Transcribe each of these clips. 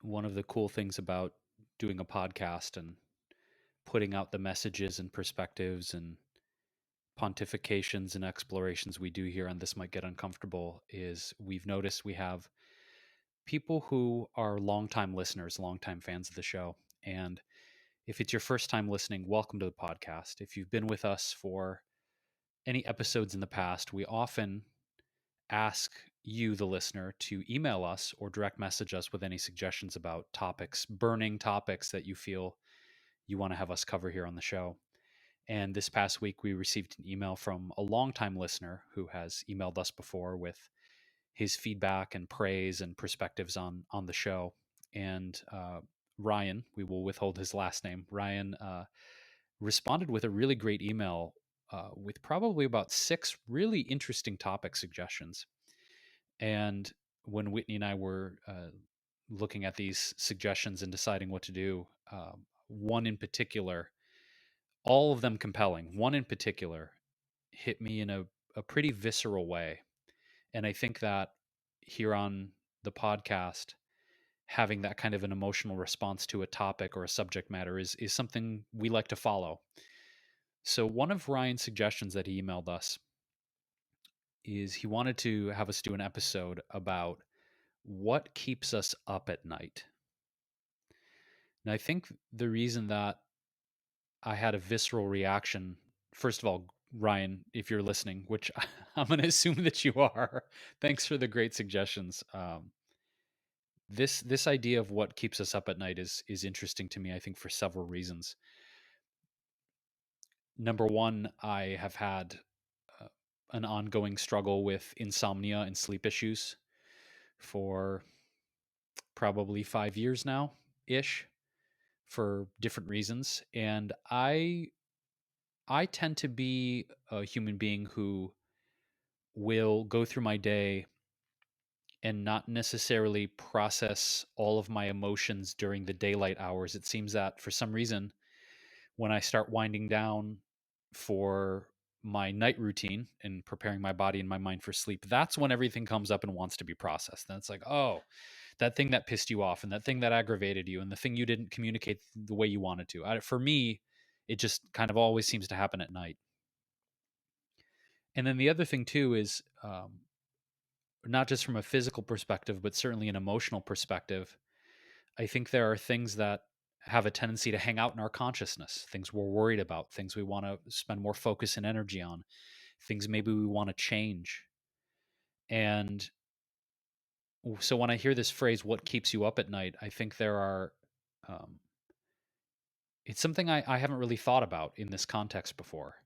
one of the cool things about doing a podcast and putting out the messages and perspectives and pontifications and explorations we do here on This Might Get Uncomfortable is we've noticed we have people who are longtime listeners, longtime fans of the show. And if it's your first time listening, welcome to the podcast. If you've been with us for any episodes in the past, we often ask you, the listener, to email us or direct message us with any suggestions about topics, burning topics that you feel you want to have us cover here on the show. And this past week, we received an email from a longtime listener who has emailed us before with his feedback and praise and perspectives on the show. And Ryan, we will withhold his last name. Ryan responded with a really great email with probably about 6 really interesting topic suggestions. And when Whitney and I were looking at these suggestions and deciding what to do, one in particular, all of them compelling, one in particular hit me in a pretty visceral way. And I think that here on the podcast, having that kind of an emotional response to a topic or a subject matter is something we like to follow. So one of Ryan's suggestions that he emailed us is he wanted to have us do an episode about what keeps us up at night. And I think the reason that I had a visceral reaction, first of all, Ryan, if you're listening, which I'm going to assume that you are, thanks for the great suggestions. This idea of what keeps us up at night is interesting to me. I think for several reasons. Number one, I have had uh, an ongoing struggle with insomnia and sleep issues for probably 5 years now, ish, for different reasons, and I tend to be a human being who will go through my day and not necessarily process all of my emotions during the daylight hours. It seems that for some reason, when I start winding down for my night routine and preparing my body and my mind for sleep, that's when everything comes up and wants to be processed. And it's like, oh, that thing that pissed you off and that thing that aggravated you and the thing you didn't communicate the way you wanted to. For me, it just kind of always seems to happen at night. And then the other thing too is not just from a physical perspective, but certainly an emotional perspective. I think there are things that have a tendency to hang out in our consciousness, things we're worried about, things we want to spend more focus and energy on, things maybe we want to change. And so when I hear this phrase, what keeps you up at night, I think there are, um, it's something I haven't really thought about in this context before.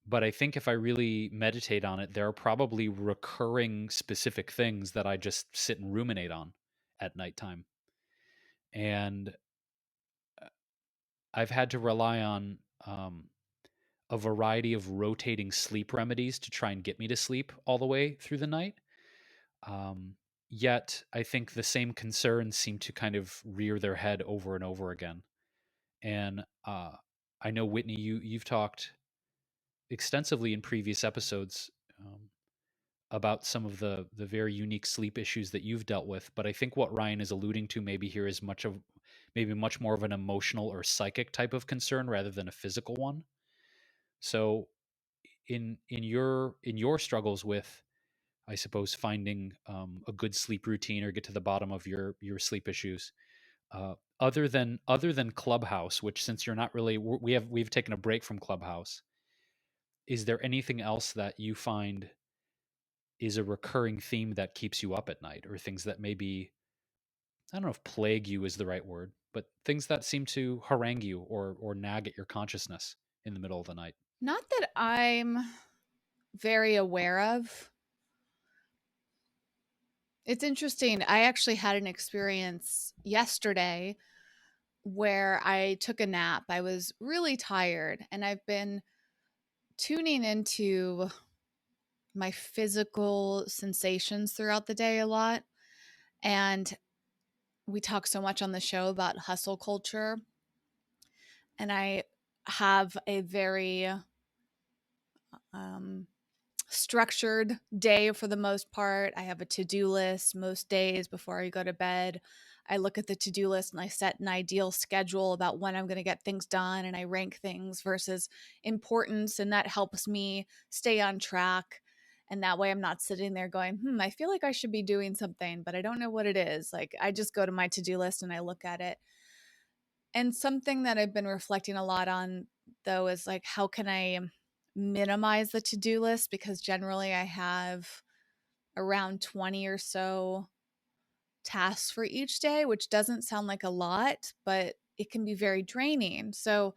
But I think if I really meditate on it, there are probably recurring specific things that I just sit and ruminate on at nighttime. And I've had to rely on a variety of rotating sleep remedies to try and get me to sleep all the way through the night. Um, Yet, I think the same concerns seem to kind of rear their head over and over again. And I know, Whitney, you've talked extensively in previous episodes about some of the very unique sleep issues that you've dealt with. But I think what Ryan is alluding to maybe here is maybe much more of an emotional or psychic type of concern rather than a physical one. So in your struggles with, I suppose, finding a good sleep routine or get to the bottom of your sleep issues, other than Clubhouse, which since you're not really we've taken a break from Clubhouse, is there anything else that you find is a recurring theme that keeps you up at night, or things that maybe, I don't know if plague you is the right word, but things that seem to harangue you or nag at your consciousness in the middle of the night? Not that I'm very aware of. It's interesting. I actually had an experience yesterday where I took a nap. I was really tired, and I've been tuning into my physical sensations throughout the day a lot. And we talk so much on the show about hustle culture. And I have a very structured day for the most part. I have a to-do list most days before I go to bed. I look at the to-do list and I set an ideal schedule about when I'm going to get things done, and I rank things versus importance, and that helps me stay on track. And that way I'm not sitting there going, I feel like I should be doing something, but I don't know what it is. Like, I just go to my to-do list and I look at it. And something that I've been reflecting a lot on, though, is like, how can I minimize the to-do list? Because generally I have around 20 or so tasks for each day, which doesn't sound like a lot, but it can be very draining. So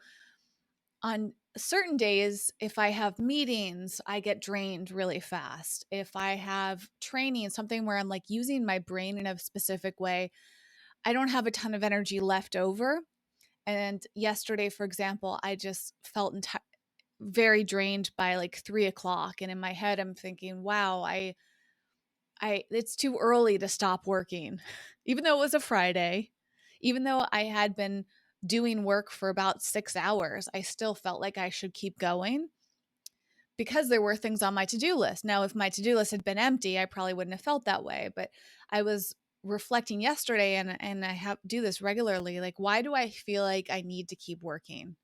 on certain days, if I have meetings, I get drained really fast. If I have training, something where I'm like using my brain in a specific way, I don't have a ton of energy left over. And yesterday, for example, I just felt very drained by like 3 o'clock. And in my head, I'm thinking, wow, it's too early to stop working. Even though it was a Friday, even though I had been doing work for about 6 hours, I still felt like I should keep going because there were things on my to-do list. Now, if my to-do list had been empty, I probably wouldn't have felt that way. But I was reflecting yesterday, and I do this regularly. Like, why do I feel like I need to keep working?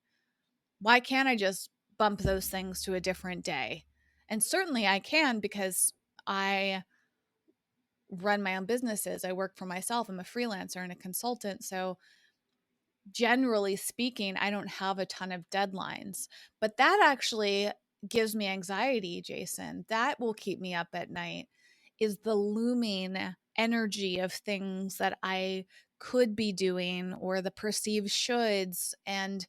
Why can't I just bump those things to a different day? And certainly I can, because I run my own businesses. I work for myself. I'm a freelancer and a consultant. So generally speaking, I don't have a ton of deadlines, but that actually gives me anxiety, Jason. That will keep me up at night, is the looming energy of things that I could be doing or the perceived shoulds. And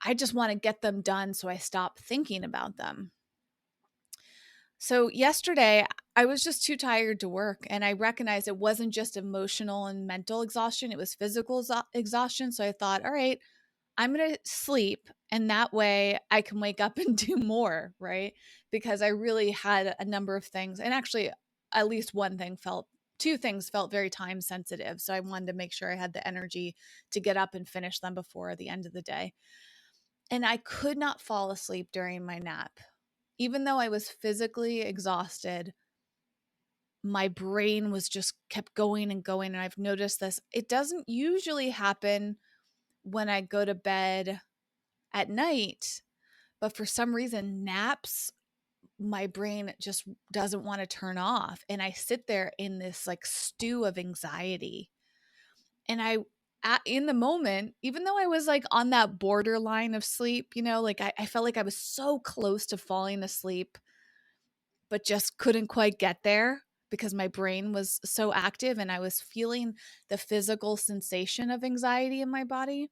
I just want to get them done so I stop thinking about them. So yesterday, I was just too tired to work, and I recognized it wasn't just emotional and mental exhaustion, it was physical exhaustion. So I thought, all right, I'm going to sleep, and that way I can wake up and do more, right? Because I really had a number of things, and actually at least two things felt very time sensitive. So I wanted to make sure I had the energy to get up and finish them before the end of the day. And I could not fall asleep during my nap. Even though I was physically exhausted, my brain was just kept going and going. And I've noticed this. It doesn't usually happen when I go to bed at night, but for some reason, naps, my brain just doesn't want to turn off. And I sit there in this like stew of anxiety. And in the moment, even though I was like on that borderline of sleep, like I felt like I was so close to falling asleep, but just couldn't quite get there because my brain was so active and I was feeling the physical sensation of anxiety in my body.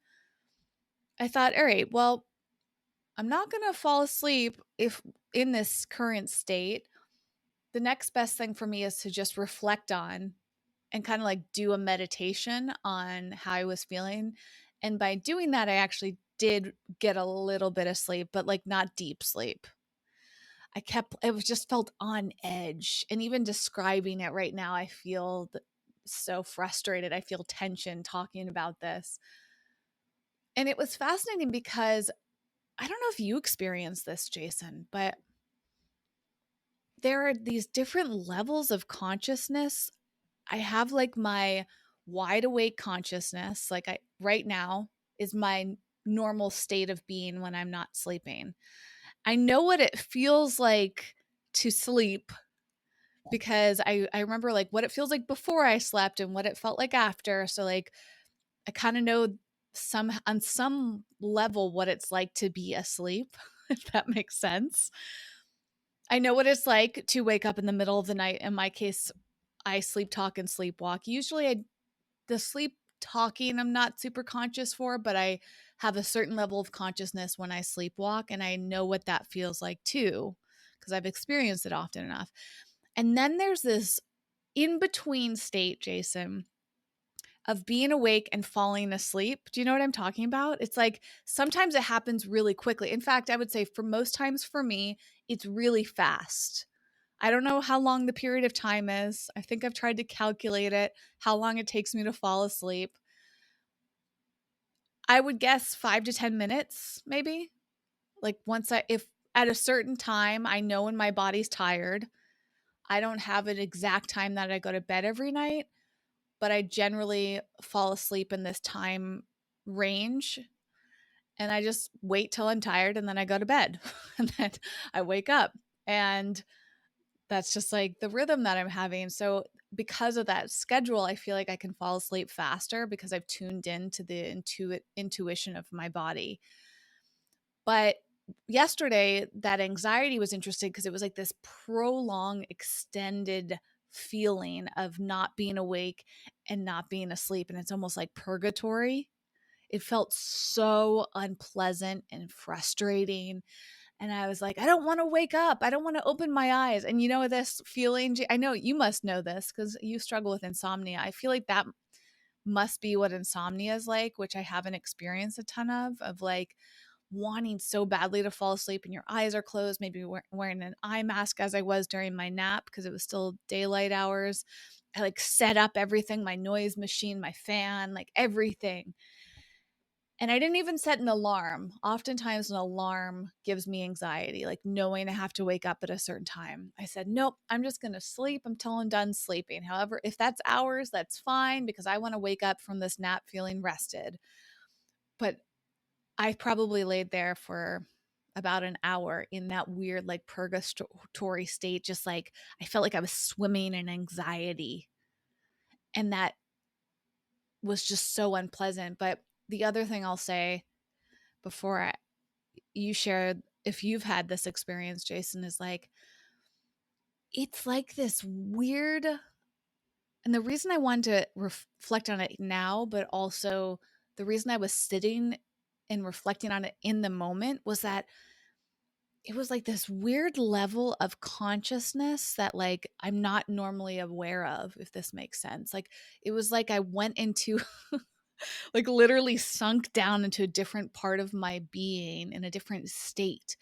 I thought, all right, well, I'm not going to fall asleep if in this current state. The next best thing for me is to just reflect on and kind of like do a meditation on how I was feeling. And by doing that, I actually did get a little bit of sleep, but like not deep sleep. It was just felt on edge. And even describing it right now, I feel so frustrated. I feel tension talking about this. And it was fascinating because I don't know if you experienced this, Jason, but there are these different levels of consciousness. I have like my wide awake consciousness, like right now is my normal state of being when I'm not sleeping. I know what it feels like to sleep because I remember like what it feels like before I slept and what it felt like after. So like I kind of know on some level what it's like to be asleep, if that makes sense. I know what it's like to wake up in the middle of the night. In my case, I sleep talk and sleepwalk. Usually the sleep talking I'm not super conscious for, but I have a certain level of consciousness when I sleepwalk, and I know what that feels like too because I've experienced it often enough. And then there's this in between state, Jason, of being awake and falling asleep. Do you know what I'm talking about? It's like sometimes it happens really quickly. In fact, I would say for most times for me, it's really fast. I don't know how long the period of time is. I think I've tried to calculate it, how long it takes me to fall asleep. I would guess 5 to 10 minutes, maybe. Like if at a certain time, I know when my body's tired, I don't have an exact time that I go to bed every night, but I generally fall asleep in this time range, and I just wait till I'm tired and then I go to bed and then I wake up, and that's just like the rhythm that I'm having. So because of that schedule, I feel like I can fall asleep faster because I've tuned into the intuition of my body. But yesterday, that anxiety was interesting because it was like this prolonged, extended feeling of not being awake and not being asleep. And it's almost like purgatory. It felt so unpleasant and frustrating. And I was like, I don't want to wake up. I don't want to open my eyes. And you know, this feeling, I know you must know this because you struggle with insomnia. I feel like that must be what insomnia is like, which I haven't experienced a ton of like wanting so badly to fall asleep and your eyes are closed, maybe wearing an eye mask as I was during my nap because it was still daylight hours. I like set up everything, my noise machine, my fan, like everything. And I didn't even set an alarm. Oftentimes, an alarm gives me anxiety, like knowing I have to wake up at a certain time. I said, nope, I'm just going to sleep until I'm done sleeping. However, if that's hours, that's fine because I want to wake up from this nap feeling rested. But I probably laid there for about an hour in that weird, like purgatory state, just like I felt like I was swimming in anxiety. And that was just so unpleasant. But the other thing I'll say before you share if you've had this experience, Jason, is like, it's like this weird, and the reason I wanted to reflect on it now, but also the reason I was sitting and reflecting on it in the moment was that it was like this weird level of consciousness that like I'm not normally aware of, if this makes sense. Like it was like I went into like literally sunk down into a different part of my being in a different state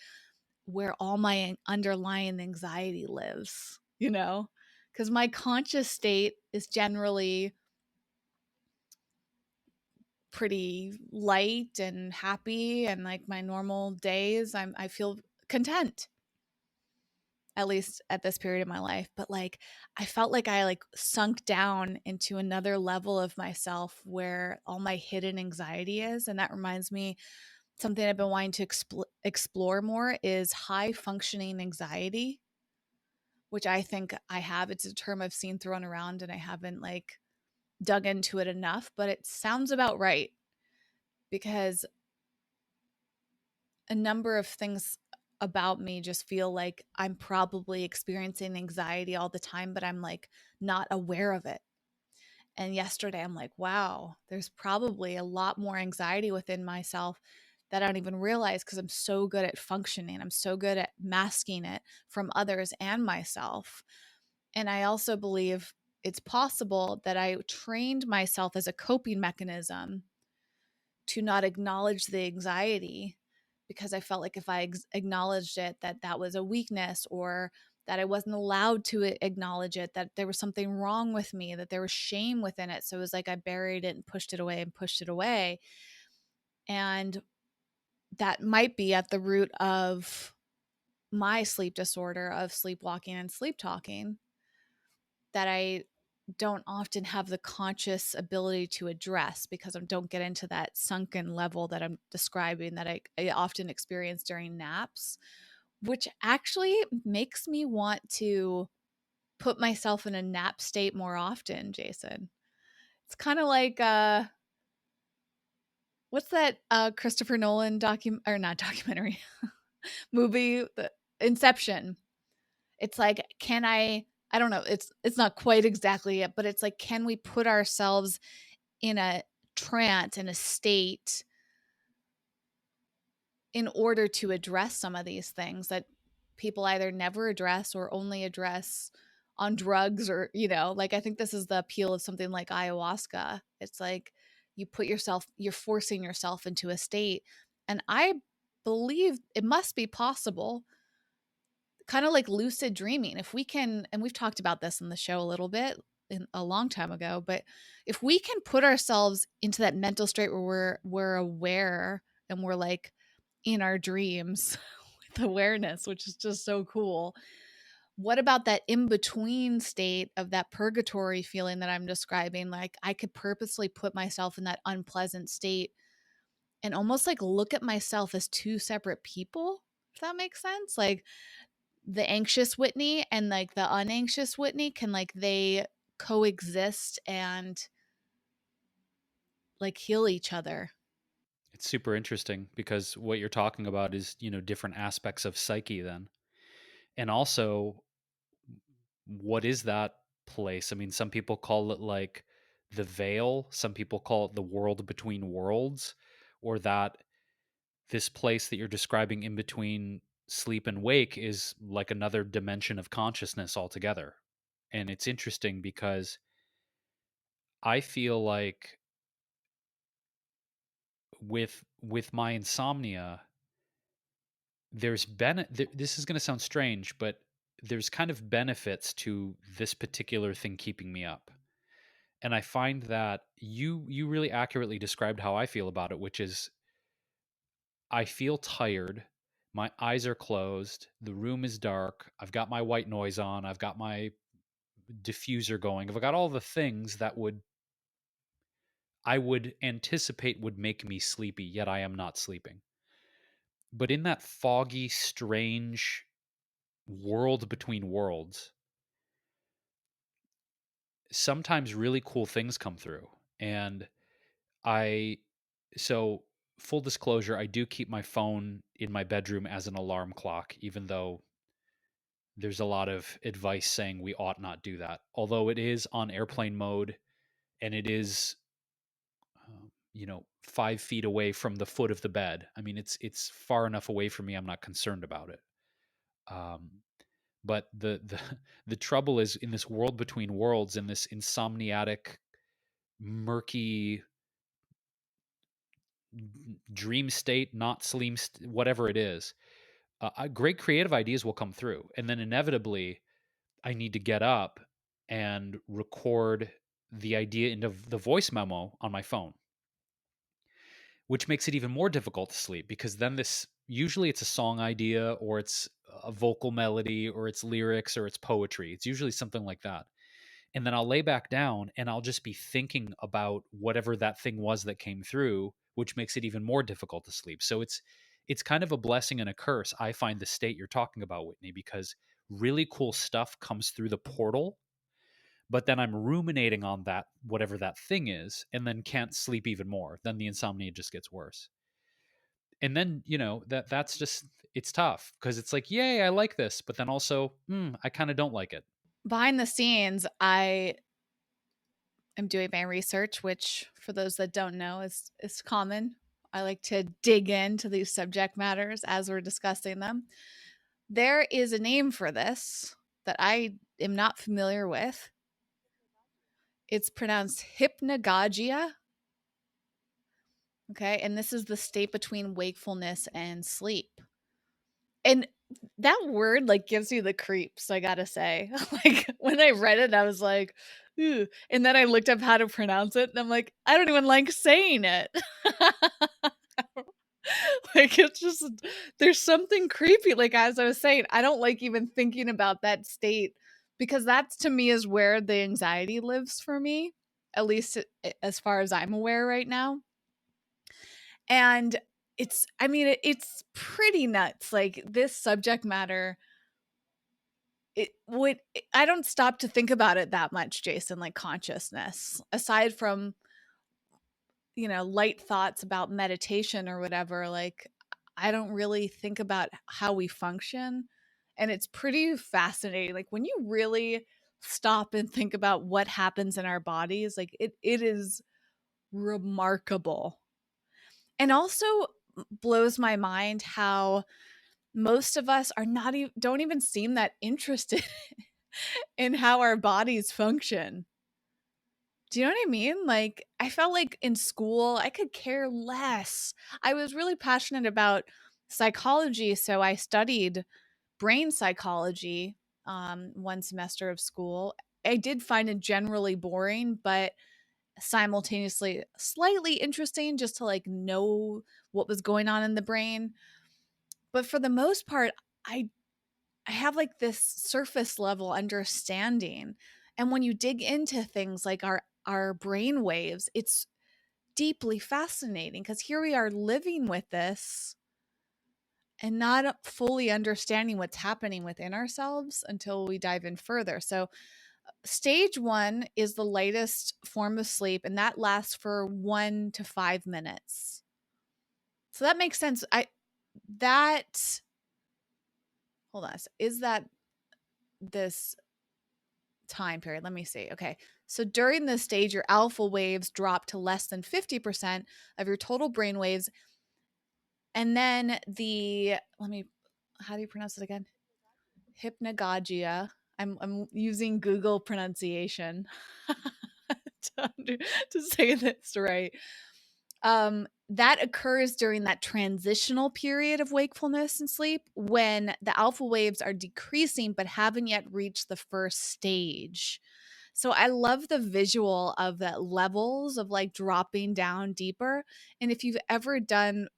where all my underlying anxiety lives, you know? Because my conscious state is generally pretty light and happy, and like my normal days, I feel content, at least at this period of my life. But like I felt like I like sunk down into another level of myself where all my hidden anxiety is. And that reminds me, something I've been wanting to explore more is high functioning anxiety, which I think I have. It's a term I've seen thrown around and I haven't like dug into it enough, but it sounds about right because a number of things about me just feel like I'm probably experiencing anxiety all the time, but I'm like not aware of it. And yesterday I'm like, wow, there's probably a lot more anxiety within myself that I don't even realize because I'm so good at functioning. I'm so good at masking it from others and myself. And I also believe it's possible that I trained myself as a coping mechanism to not acknowledge the anxiety because I felt like if I acknowledged it, that that was a weakness, or that I wasn't allowed to acknowledge it, that there was something wrong with me, that there was shame within it. So it was like I buried it and pushed it away and pushed it away. And that might be at the root of my sleep disorder of sleepwalking and sleep talking, that I don't often have the conscious ability to address because I don't get into that sunken level that I'm describing that I often experience during naps, which actually makes me want to put myself in a nap state more often, Jason. It's kind of like what's that Christopher Nolan or not documentary movie, the Inception. It's like, can I don't know, it's not quite exactly it, but it's like, can we put ourselves in a trance, in a state, in order to address some of these things that people either never address or only address on drugs, or you know, like I think this is the appeal of something like ayahuasca. It's like you're forcing yourself into a state, and I believe it must be possible, kind of like lucid dreaming. If we can, and we've talked about this in the show a little bit a long time ago, but if we can put ourselves into that mental state where we're aware and we're like in our dreams with awareness, which is just so cool, what about that in-between state of that purgatory feeling that I'm describing? Like, I could purposely put myself in that unpleasant state and almost like look at myself as two separate people, if that makes sense. Like, the anxious Whitney and like the unanxious Whitney can, like, they coexist and like heal each other. It's super interesting because what you're talking about is, different aspects of psyche then. And also, what is that place? I mean, some people call it like the veil, some people call it the world between worlds, or that this place that you're describing in between sleep and wake is like another dimension of consciousness altogether. And it's interesting because I feel like with my insomnia, this is going to sound strange, but there's kind of benefits to this particular thing keeping me up. And I find that you really accurately described how I feel about it, which is I feel tired, my eyes are closed, the room is dark, I've got my white noise on, I've got my diffuser going, I've got all the things that I would anticipate would make me sleepy, yet I am not sleeping. But in that foggy, strange world between worlds, sometimes really cool things come through. And I, so full disclosure, I do keep my phone in my bedroom as an alarm clock, even though there's a lot of advice saying we ought not do that. Although it is on airplane mode and it is, 5 feet away from the foot of the bed. I mean, it's far enough away from me. I'm not concerned about it. Um, but the the trouble is in this world between worlds, in this insomniatic, murky dream state, not sleep, whatever it is. Great creative ideas will come through, and then inevitably, I need to get up and record the idea into the voice memo on my phone, which makes it even more difficult to sleep because then this usually it's a song idea or it's a vocal melody or it's lyrics or it's poetry. It's usually something like that. And then I'll lay back down and I'll just be thinking about whatever that thing was that came through, which makes it even more difficult to sleep. So it's kind of a blessing and a curse. I find the state you're talking about, Whitney, because really cool stuff comes through the portal, but then I'm ruminating on that, whatever that thing is, and then can't sleep even more. Then the insomnia just gets worse. And then, that's just, it's tough because it's like, yay, I like this. But then also, I kind of don't like it. Behind the scenes, I am doing my research, which for those that don't know is common. I like to dig into these subject matters as we're discussing them. There is a name for this that I am not familiar with. It's pronounced hypnagogia. Okay. And this is the state between wakefulness and sleep. And that word like gives you the creeps, I gotta say. Like when I read it, I was like, ooh. And then I looked up how to pronounce it, and I'm like, I don't even like saying it. Like it's just there's something creepy. Like as I was saying, I don't like even thinking about that state because that's to me is where the anxiety lives for me, at least as far as I'm aware right now. And it's pretty nuts. Like this subject matter, I don't stop to think about it that much, Jason, like consciousness. Aside from, light thoughts about meditation or whatever, like I don't really think about how we function. And it's pretty fascinating. Like when you really stop and think about what happens in our bodies, like it is remarkable. And also blows my mind how most of us are not even don't even seem that interested in how our bodies function. Do you know what I mean? Like I felt like in school I could care less. I was really passionate about psychology, so I studied brain psychology one semester of school. I did find it generally boring, but simultaneously slightly interesting just to like know what was going on in the brain. But for the most part, I I have like this surface level understanding. And when you dig into things like our brain waves, it's deeply fascinating because here we are living with this and not fully understanding what's happening within ourselves until we dive in further. So, stage 1 is the lightest form of sleep, and that lasts for 1 to 5 minutes. So that makes sense. That hold on. Is that this time period? Let me see. Okay. So during this stage, your alpha waves drop to less than 50% of your total brain waves. And then how do you pronounce it again? Hypnagogia. I'm using Google pronunciation to say this right. That occurs during that transitional period of wakefulness and sleep when the alpha waves are decreasing but haven't yet reached the first stage. So I love the visual of the levels of like dropping down deeper. And if you've ever done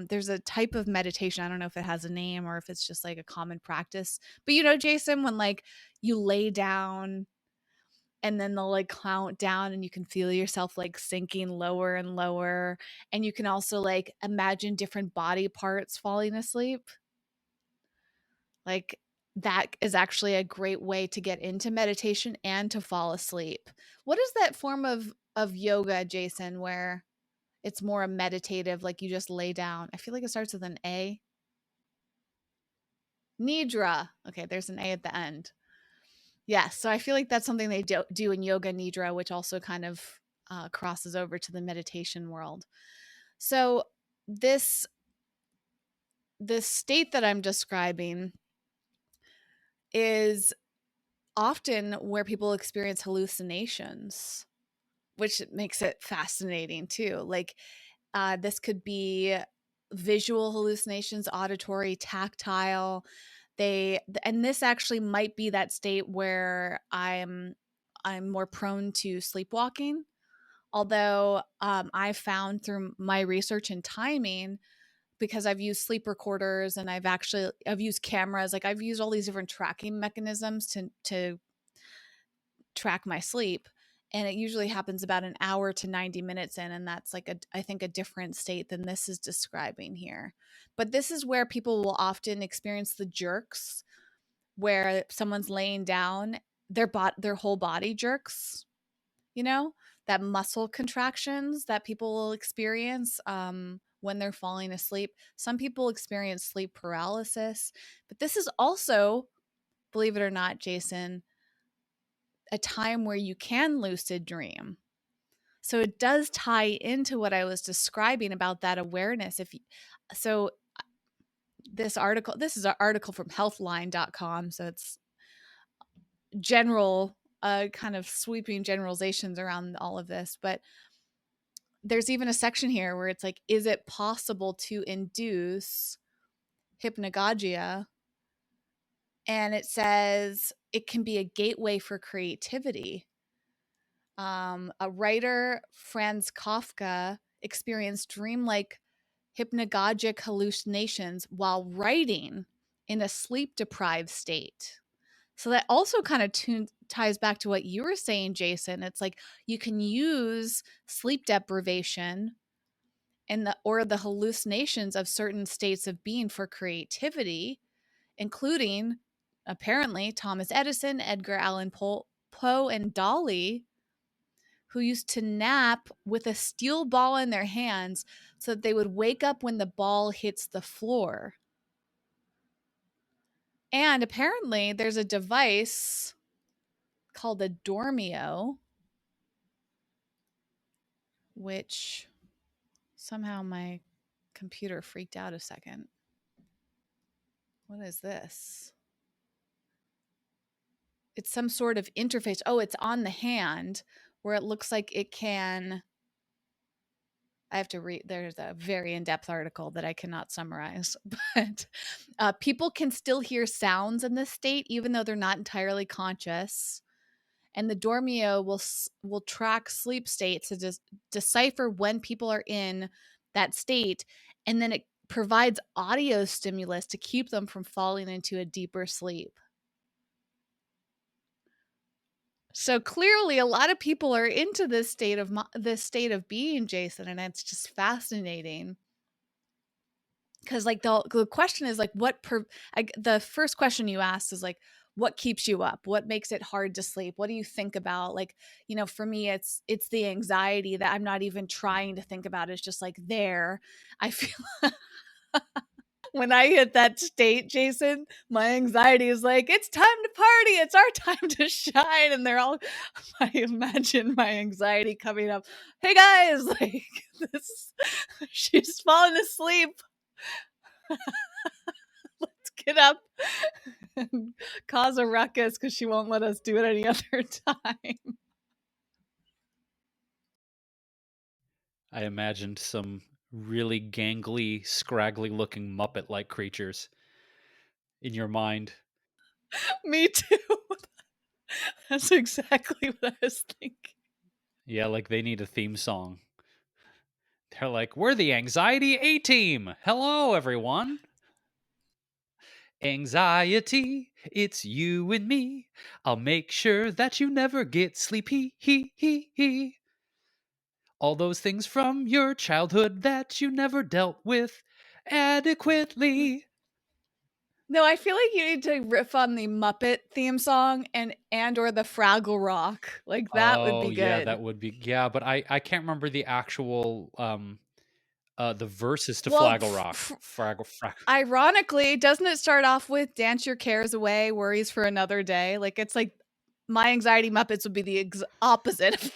there's a type of meditation. I don't know if it has a name or if it's just like a common practice. But Jason, when like you lay down and then they'll like count down and you can feel yourself like sinking lower and lower. And you can also like imagine different body parts falling asleep. Like that is actually a great way to get into meditation and to fall asleep. What is that form of yoga, Jason, where it's more a meditative, like you just lay down? I feel like it starts with an A. Nidra. Okay, there's an A at the end. Yeah, so I feel like that's something they do in yoga nidra, which also kind of crosses over to the meditation world. So this state that I'm describing is often where people experience hallucinations, which makes it fascinating too. Like this could be visual hallucinations, auditory, tactile. And this actually might be that state where I'm more prone to sleepwalking. Although I found through my research and timing, because I've used sleep recorders and I've used cameras, like I've used all these different tracking mechanisms to track my sleep. And it usually happens about an hour to 90 minutes in. And that's like I think a different state than this is describing here. But this is where people will often experience the jerks, where someone's laying down, their whole body jerks, that muscle contractions that people will experience when they're falling asleep. Some people experience sleep paralysis, but this is also, believe it or not, Jason, a time where you can lucid dream. So it does tie into what I was describing about that awareness. This is an article from healthline.com. So it's general, kind of sweeping generalizations around all of this. But there's even a section here where it's like, is it possible to induce hypnagogia? And it says it can be a gateway for creativity. A writer, Franz Kafka, experienced dreamlike hypnagogic hallucinations while writing in a sleep deprived state. So that also kind of ties back to what you were saying, Jason. It's like you can use sleep deprivation or the hallucinations of certain states of being for creativity, including apparently Thomas Edison, Edgar Allan Poe, and Dolly, who used to nap with a steel ball in their hands so that they would wake up when the ball hits the floor. And apparently there's a device called a Dormio, which somehow my computer freaked out a second. What is this? It's some sort of interface. Oh, it's on the hand where it looks like it can. I have to read. There's a very in-depth article that I cannot summarize, but people can still hear sounds in this state, even though they're not entirely conscious. And the Dormio will track sleep states to decipher when people are in that state, and then provides audio stimulus to keep them from falling into a deeper sleep. So clearly a lot of people are into this state of being, Jason, and it's just fascinating. Cuz like the question is like the first question you asked is like what keeps you up? What makes it hard to sleep? What do you think about? Like, for me it's the anxiety that I'm not even trying to think about. It's just like there. I feel when I hit that state, Jason, my anxiety is like, it's time to party. It's our time to shine. And they're all, I imagine my anxiety coming up. Hey guys, like this, she's falling asleep. Let's get up and cause a ruckus because she won't let us do it any other time. I imagined some really gangly, scraggly looking Muppet like creatures in your mind. Me too. That's exactly what I was thinking. Yeah, like they need a theme song. They're like, we're the Anxiety A Team. Hello, everyone. Anxiety, it's you and me. I'll make sure that you never get sleepy. He. All those things from your childhood that you never dealt with adequately. No, I feel like you need to riff on the Muppet theme song and or the Fraggle Rock. Like that would Oh be yeah, good. that would be but I can't remember the actual the verses to Well, Flaggle Rock. Fraggle. ironically, doesn't it start off with "Dance your cares away, worries for another day"? Like it's like my anxiety Muppets would be the opposite of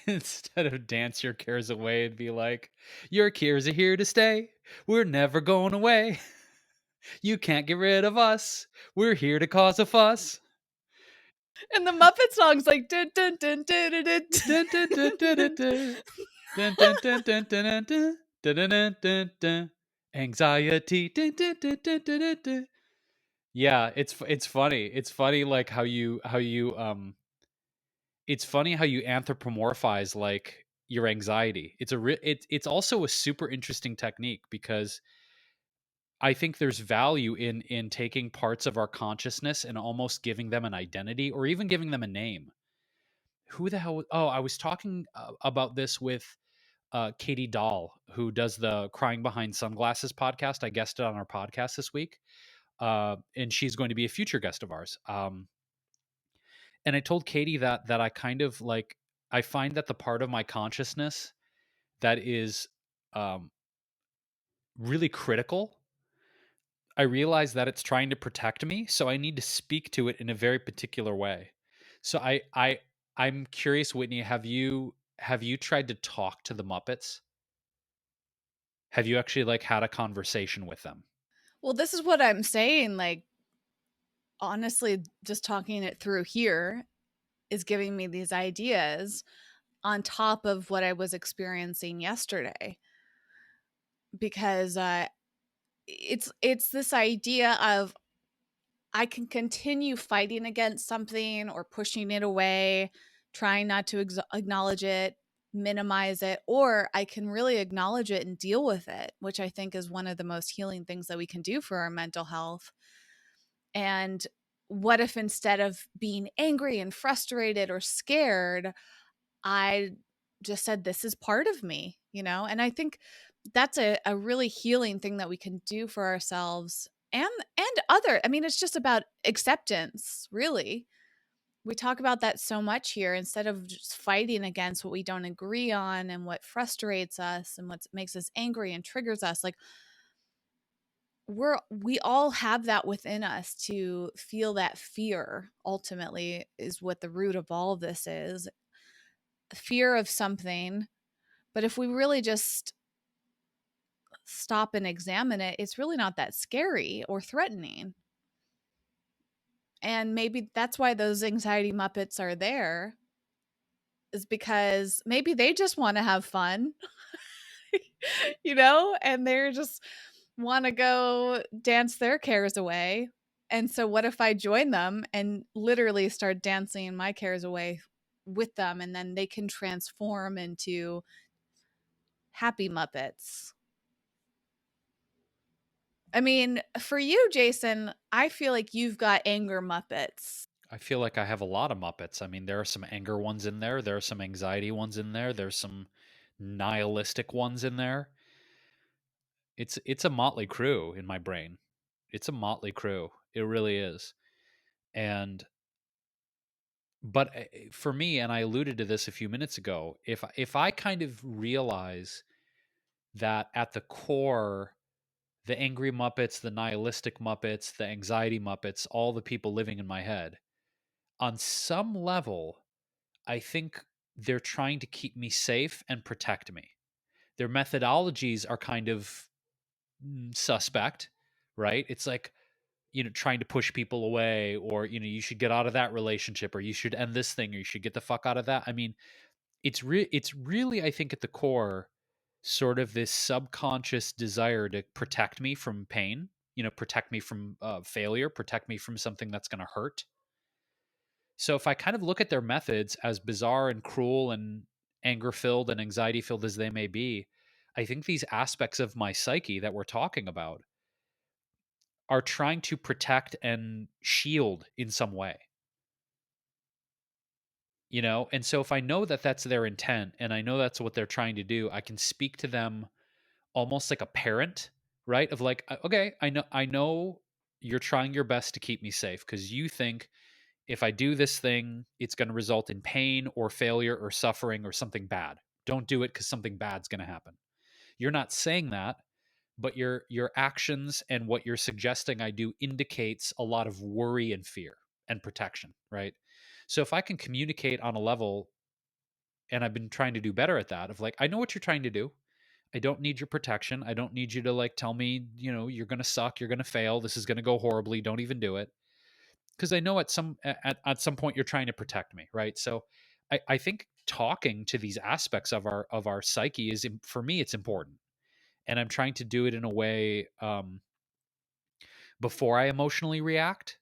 Instead of dance your cares away, it'd be like, your cares are here to stay. We're never going away. You can't get rid of us. We're here to cause a fuss. and the Muppet songs like dun, dun, dun, dun, dun, dun, Dun, dun, dun, dun, dun, dun. Dun, dun, dun, dun, dun, dun, dun. Dun, dun, dun, dun, dun. Anxiety. Dun, dun, dun, dun, dun, dun, dun. Yeah, it's funny. It's funny like it's funny how you anthropomorphize like your anxiety. It's also a super interesting technique because I think there's value in taking parts of our consciousness and almost giving them an identity or even giving them a name. Who the hell? Oh, I was talking about this with Katie Dahl, who does the Crying Behind Sunglasses podcast. I guested on our podcast this week, and she's going to be a future guest of ours. And I told Katie that I kind of like I find that the part of my consciousness that is um, really critical, I realize that it's trying to protect me, so I need to speak to it in a very particular way. So I'm curious, Whitney, have you tried to talk to the Muppets? Have you actually like had a conversation with them? Well, this is what I'm saying. Like, honestly, just talking it through here is giving me these ideas on top of what I was experiencing yesterday. Because it's this idea of I can continue fighting against something or pushing it away, trying not to acknowledge it, minimize it, or I can really acknowledge it and deal with it, which I think is one of the most healing things that we can do for our mental health. And what if instead of being angry and frustrated or scared, I just said, this is part of me, And I think that's a really healing thing that we can do for ourselves and other. I mean, it's just about acceptance, really. We talk about that so much here instead of just fighting against what we don't agree on and what frustrates us and what makes us angry and triggers us. Like we all have that within us to feel that fear ultimately is what the root of all of this is. Fear of something. But if we really just stop and examine it, it's really not that scary or threatening. And maybe that's why those anxiety Muppets are there, is because maybe they just want to have fun, and they're just want to go dance their cares away. And so, what if I join them and literally start dancing my cares away with them, and then they can transform into happy Muppets. I mean, for you, Jason, I feel like you've got anger Muppets. I feel like I have a lot of Muppets. I mean, there are some anger ones in there. There are some anxiety ones in there. There's some nihilistic ones in there. It's a motley crew in my brain. It's a motley crew. It really is. And but for me, and I alluded to this a few minutes ago, if I kind of realize that at the core, the angry Muppets, the nihilistic Muppets, the anxiety Muppets, all the people living in my head, on some level, I think they're trying to keep me safe and protect me. Their methodologies are kind of suspect, right? It's like, trying to push people away, or, you should get out of that relationship, or you should end this thing, or you should get the fuck out of that. I mean, it's really, I think, at the core, sort of this subconscious desire to protect me from pain, protect me from failure, protect me from something that's going to hurt. So if I kind of look at their methods, as bizarre and cruel and anger filled and anxiety filled as they may be, I think these aspects of my psyche that we're talking about are trying to protect and shield in some way. And so if I know that that's their intent, and I know that's what they're trying to do, I can speak to them almost like a parent, right? Of like, okay, I know you're trying your best to keep me safe because you think if I do this thing, it's going to result in pain or failure or suffering or something bad. Don't do it because something bad's going to happen. You're not saying that, but your actions and what you're suggesting I do indicates a lot of worry and fear and protection, right? So if I can communicate on a level, and I've been trying to do better at that, of like, I know what you're trying to do. I don't need your protection. I don't need you to like tell me, you're going to suck, you're going to fail, this is going to go horribly, don't even do it. Because I know at some point you're trying to protect me, right? So I think talking to these aspects of our psyche is, for me, it's important, and I'm trying to do it in a way, before I emotionally react.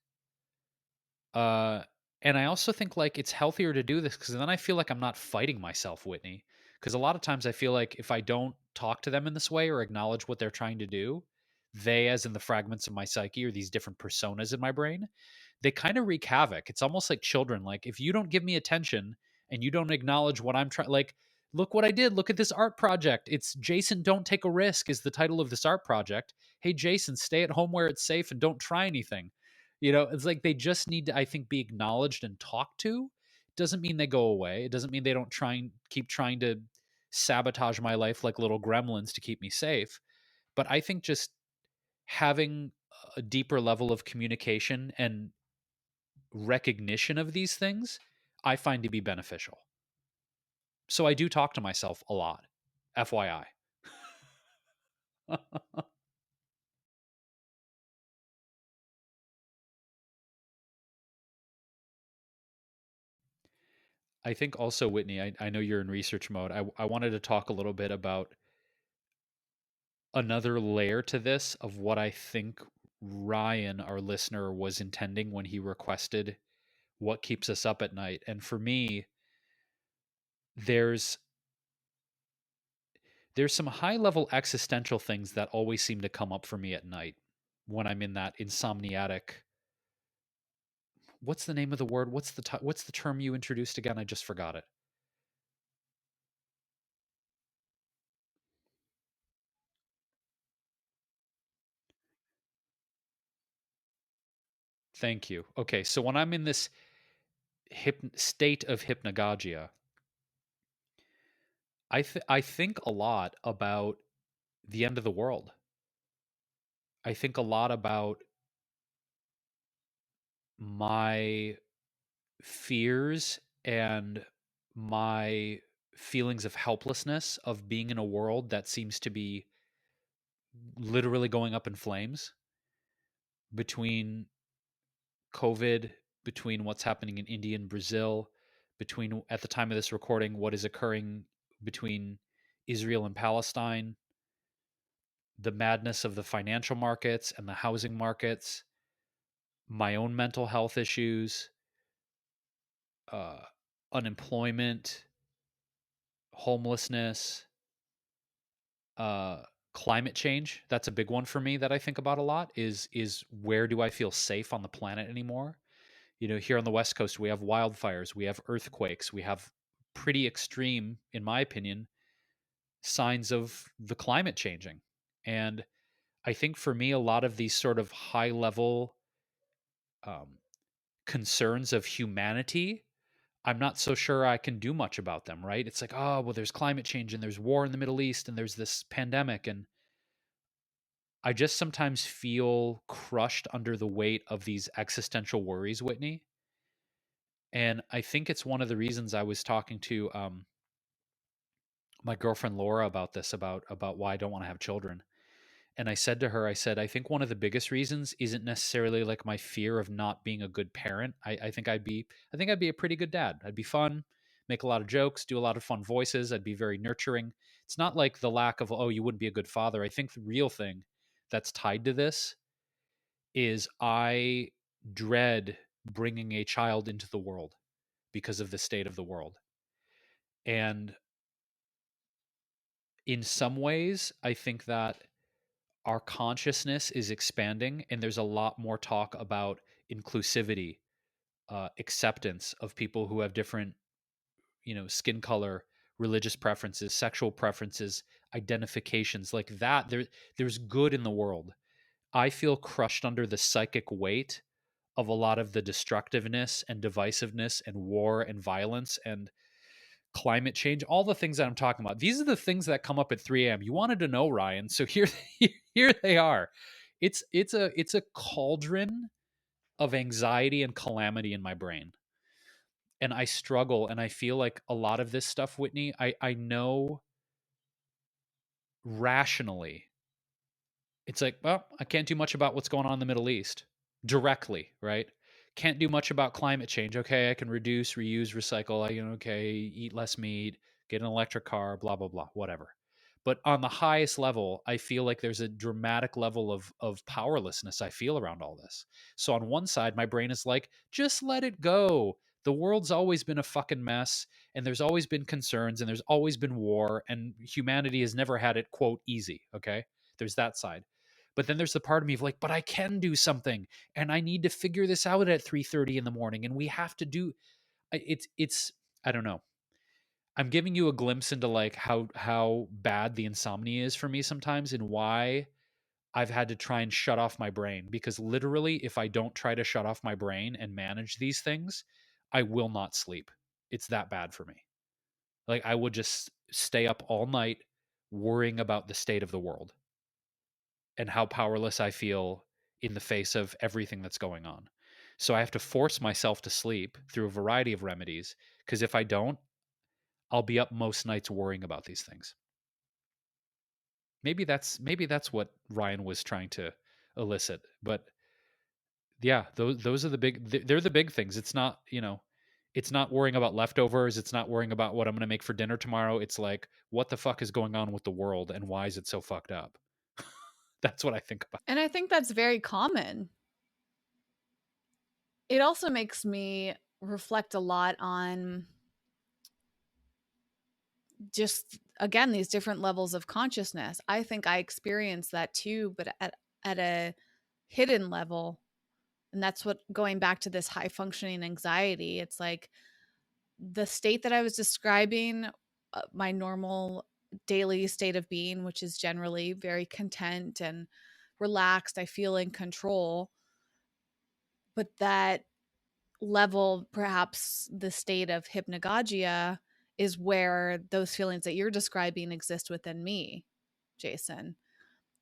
Uh, and I also think like it's healthier to do this because then I feel like I'm not fighting myself, Whitney. Because a lot of times I feel like if I don't talk to them in this way or acknowledge what they're trying to do, they, as in the fragments of my psyche or these different personas in my brain, they kind of wreak havoc. It's almost like children. Like if you don't give me attention and you don't acknowledge what I'm trying, like, look what I did. Look at this art project. It's Jason, Don't Take a Risk is the title of this art project. Hey, Jason, stay at home where it's safe and don't try anything. It's like they just need to, I think, be acknowledged and talked to. Doesn't mean they go away. It doesn't mean they don't keep trying to sabotage my life like little gremlins to keep me safe. But I think just having a deeper level of communication and recognition of these things, I find to be beneficial. So I do talk to myself a lot, FYI. I think also, Whitney, I know you're in research mode. I wanted to talk a little bit about another layer to this of what I think Ryan, our listener, was intending when he requested what keeps us up at night. And for me, there's some high level existential things that always seem to come up for me at night when I'm in that insomniatic. What's the name of the word? What's the term you introduced again? I just forgot it. Thank you. Okay, so when I'm in this state of hypnagogia, I think a lot about the end of the world. I think a lot about my fears and my feelings of helplessness of being in a world that seems to be literally going up in flames, between COVID, between what's happening in India and Brazil, between, at the time of this recording, what is occurring between Israel and Palestine, the madness of the financial markets and the housing markets, my own mental health issues, unemployment, homelessness, uh, climate change. That's a big one for me that I think about a lot. Is where do I feel safe on the planet anymore? You know, here on the West Coast, we have wildfires, we have earthquakes, we have pretty extreme, in my opinion, signs of the climate changing. And I think for me, a lot of these sort of high level um, concerns of humanity, I'm not so sure I can do much about them, right? It's like, oh, well, there's climate change and there's war in the Middle East and there's this pandemic. And I just sometimes feel crushed under the weight of these existential worries, Whitney. And I think it's one of the reasons I was talking to my girlfriend Laura about this, about why I don't want to have children. And I said to her, I said, I think one of the biggest reasons isn't necessarily like my fear of not being a good parent. I think I'd be a pretty good dad. I'd be fun, make a lot of jokes, do a lot of fun voices. I'd be very nurturing. It's not like the lack of, oh, you wouldn't be a good father. I think the real thing that's tied to this is I dread bringing a child into the world because of the state of the world. And in some ways, I think that our consciousness is expanding and there's a lot more talk about inclusivity, acceptance of people who have different, you know, skin color, religious preferences, sexual preferences, identifications like that. There's good in the world. I feel crushed under the psychic weight of a lot of the destructiveness and divisiveness and war and violence and climate change, all the things that I'm talking about. These are the things that come up at 3 a.m. You wanted to know, Ryan. So here, here they are. It's a cauldron of anxiety and calamity in my brain. And I struggle and I feel like a lot of this stuff, Whitney, I know rationally. It's like, well, I can't do much about what's going on in the Middle East directly, right? Can't do much about climate change. Okay, I can reduce, reuse, recycle. Okay, eat less meat, get an electric car, blah blah blah, whatever. But on the highest level, I feel like there's a dramatic level of powerlessness I feel around all this. So on one side, my brain is like, just let it go. The world's always been a fucking mess, and there's always been concerns, and there's always been war, and humanity has never had it, quote, easy. Okay, there's that side. But then there's the part of me of like, but I can do something, and I need to figure this out at 3:30 in the morning, and we have to do. It's I don't know. I'm giving you a glimpse into like how bad the insomnia is for me sometimes, and why I've had to try and shut off my brain, because literally, if I don't try to shut off my brain and manage these things, I will not sleep. It's that bad for me. Like I would just stay up all night worrying about the state of the world and how powerless I feel in the face of everything that's going on. So I have to force myself to sleep through a variety of remedies, because if I don't, I'll be up most nights worrying about these things. Maybe that's what Ryan was trying to elicit. But yeah, those are the they're the big things. It's not, it's not worrying about leftovers, it's not worrying about what I'm going to make for dinner tomorrow. It's like, what the fuck is going on with the world and why is it so fucked up? That's what I think about. And I think that's very common. It also makes me reflect a lot on just, again, these different levels of consciousness. I think I experience that too, but at a hidden level. And that's what, going back to this high functioning anxiety, it's like the state that I was describing, my normal daily state of being, which is generally very content and relaxed. I feel in control. But that level, perhaps the state of hypnagogia, is where those feelings that you're describing exist within me, Jason.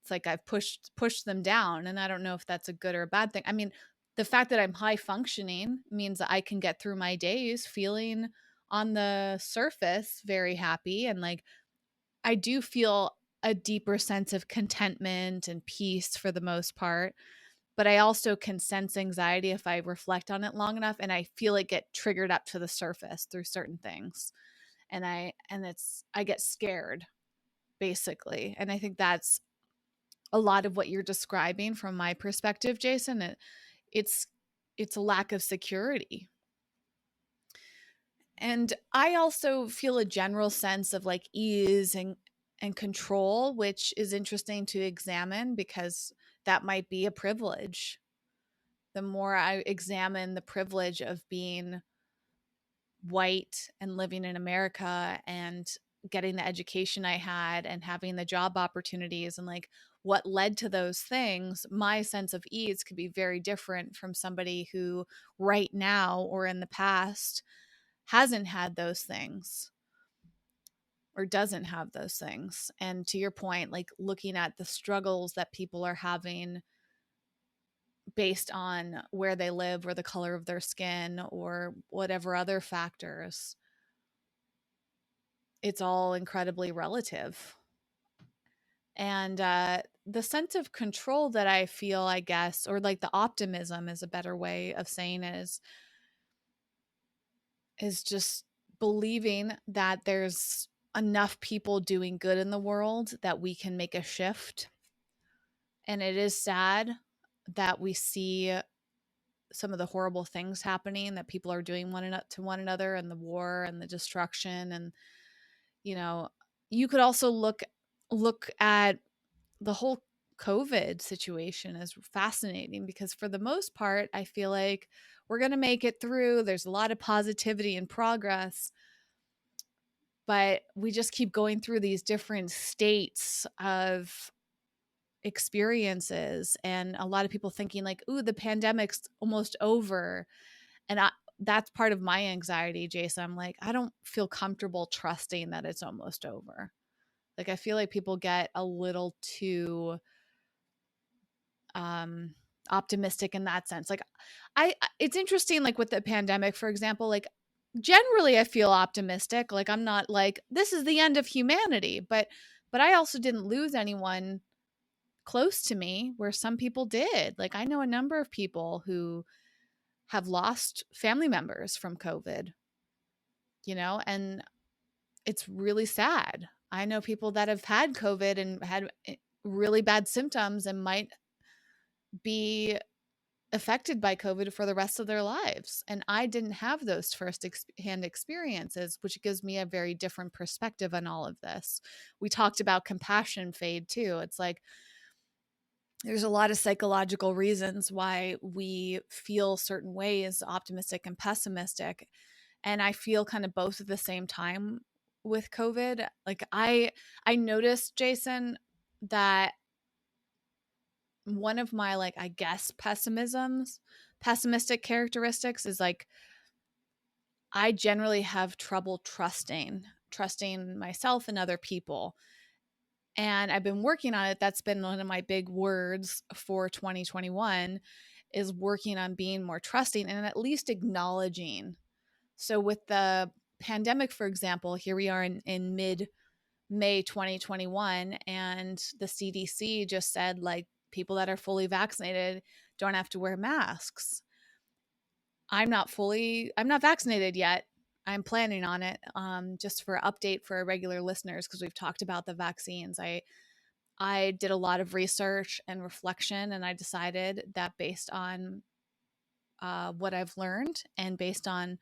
It's like I've pushed them down, and I don't know if that's a good or a bad thing. I mean, the fact that I'm high functioning means that I can get through my days feeling on the surface very happy, and like I do feel a deeper sense of contentment and peace for the most part. But I also can sense anxiety if I reflect on it long enough, and I feel it get triggered up to the surface through certain things. I get scared, basically. And I think that's a lot of what you're describing from my perspective, Jason. It's it's a lack of security. And I also feel a general sense of like ease and control, which is interesting to examine because that might be a privilege. The more I examine the privilege of being white and living in America and getting the education I had and having the job opportunities and like what led to those things, my sense of ease could be very different from somebody who right now or in the past hasn't had those things or doesn't have those things. And to your point, like looking at the struggles that people are having based on where they live or the color of their skin or whatever other factors, it's all incredibly relative. And the sense of control that I feel, I guess, or like the optimism is a better way of saying it, is just believing that there's enough people doing good in the world that we can make a shift. And it is sad that we see some of the horrible things happening that people are doing to one another, and the war and the destruction. And you know, you could also look at the whole COVID situation is fascinating because for the most part, I feel like we're going to make it through. There's a lot of positivity and progress, but we just keep going through these different states of experiences, and a lot of people thinking like, ooh, the pandemic's almost over. And that's part of my anxiety, Jason. I'm like, I don't feel comfortable trusting that it's almost over. Like, I feel like people get a little too optimistic in that sense. Like, it's interesting, like with the pandemic, for example, like generally I feel optimistic. Like, I'm not like, this is the end of humanity, but I also didn't lose anyone close to me where some people did. Like, I know a number of people who have lost family members from COVID, and it's really sad. I know people that have had COVID and had really bad symptoms and might be affected by COVID for the rest of their lives. And I didn't have those hand experiences, which gives me a very different perspective on all of this. We talked about compassion fade too. It's like there's a lot of psychological reasons why we feel certain ways, optimistic and pessimistic. And I feel kind of both at the same time with COVID. Like I noticed, Jason, that one of my, like, I guess pessimistic characteristics is like I generally have trouble trusting myself and other people. And I've been working on it. That's been one of my big words for 2021, is working on being more trusting and at least acknowledging. So with the pandemic, for example, here we are in mid May 2021, and the CDC just said like people that are fully vaccinated don't have to wear masks. I'm not vaccinated yet. I'm planning on it. Just for update for our regular listeners, because we've talked about the vaccines. I did a lot of research and reflection, and I decided that based on what I've learned and based on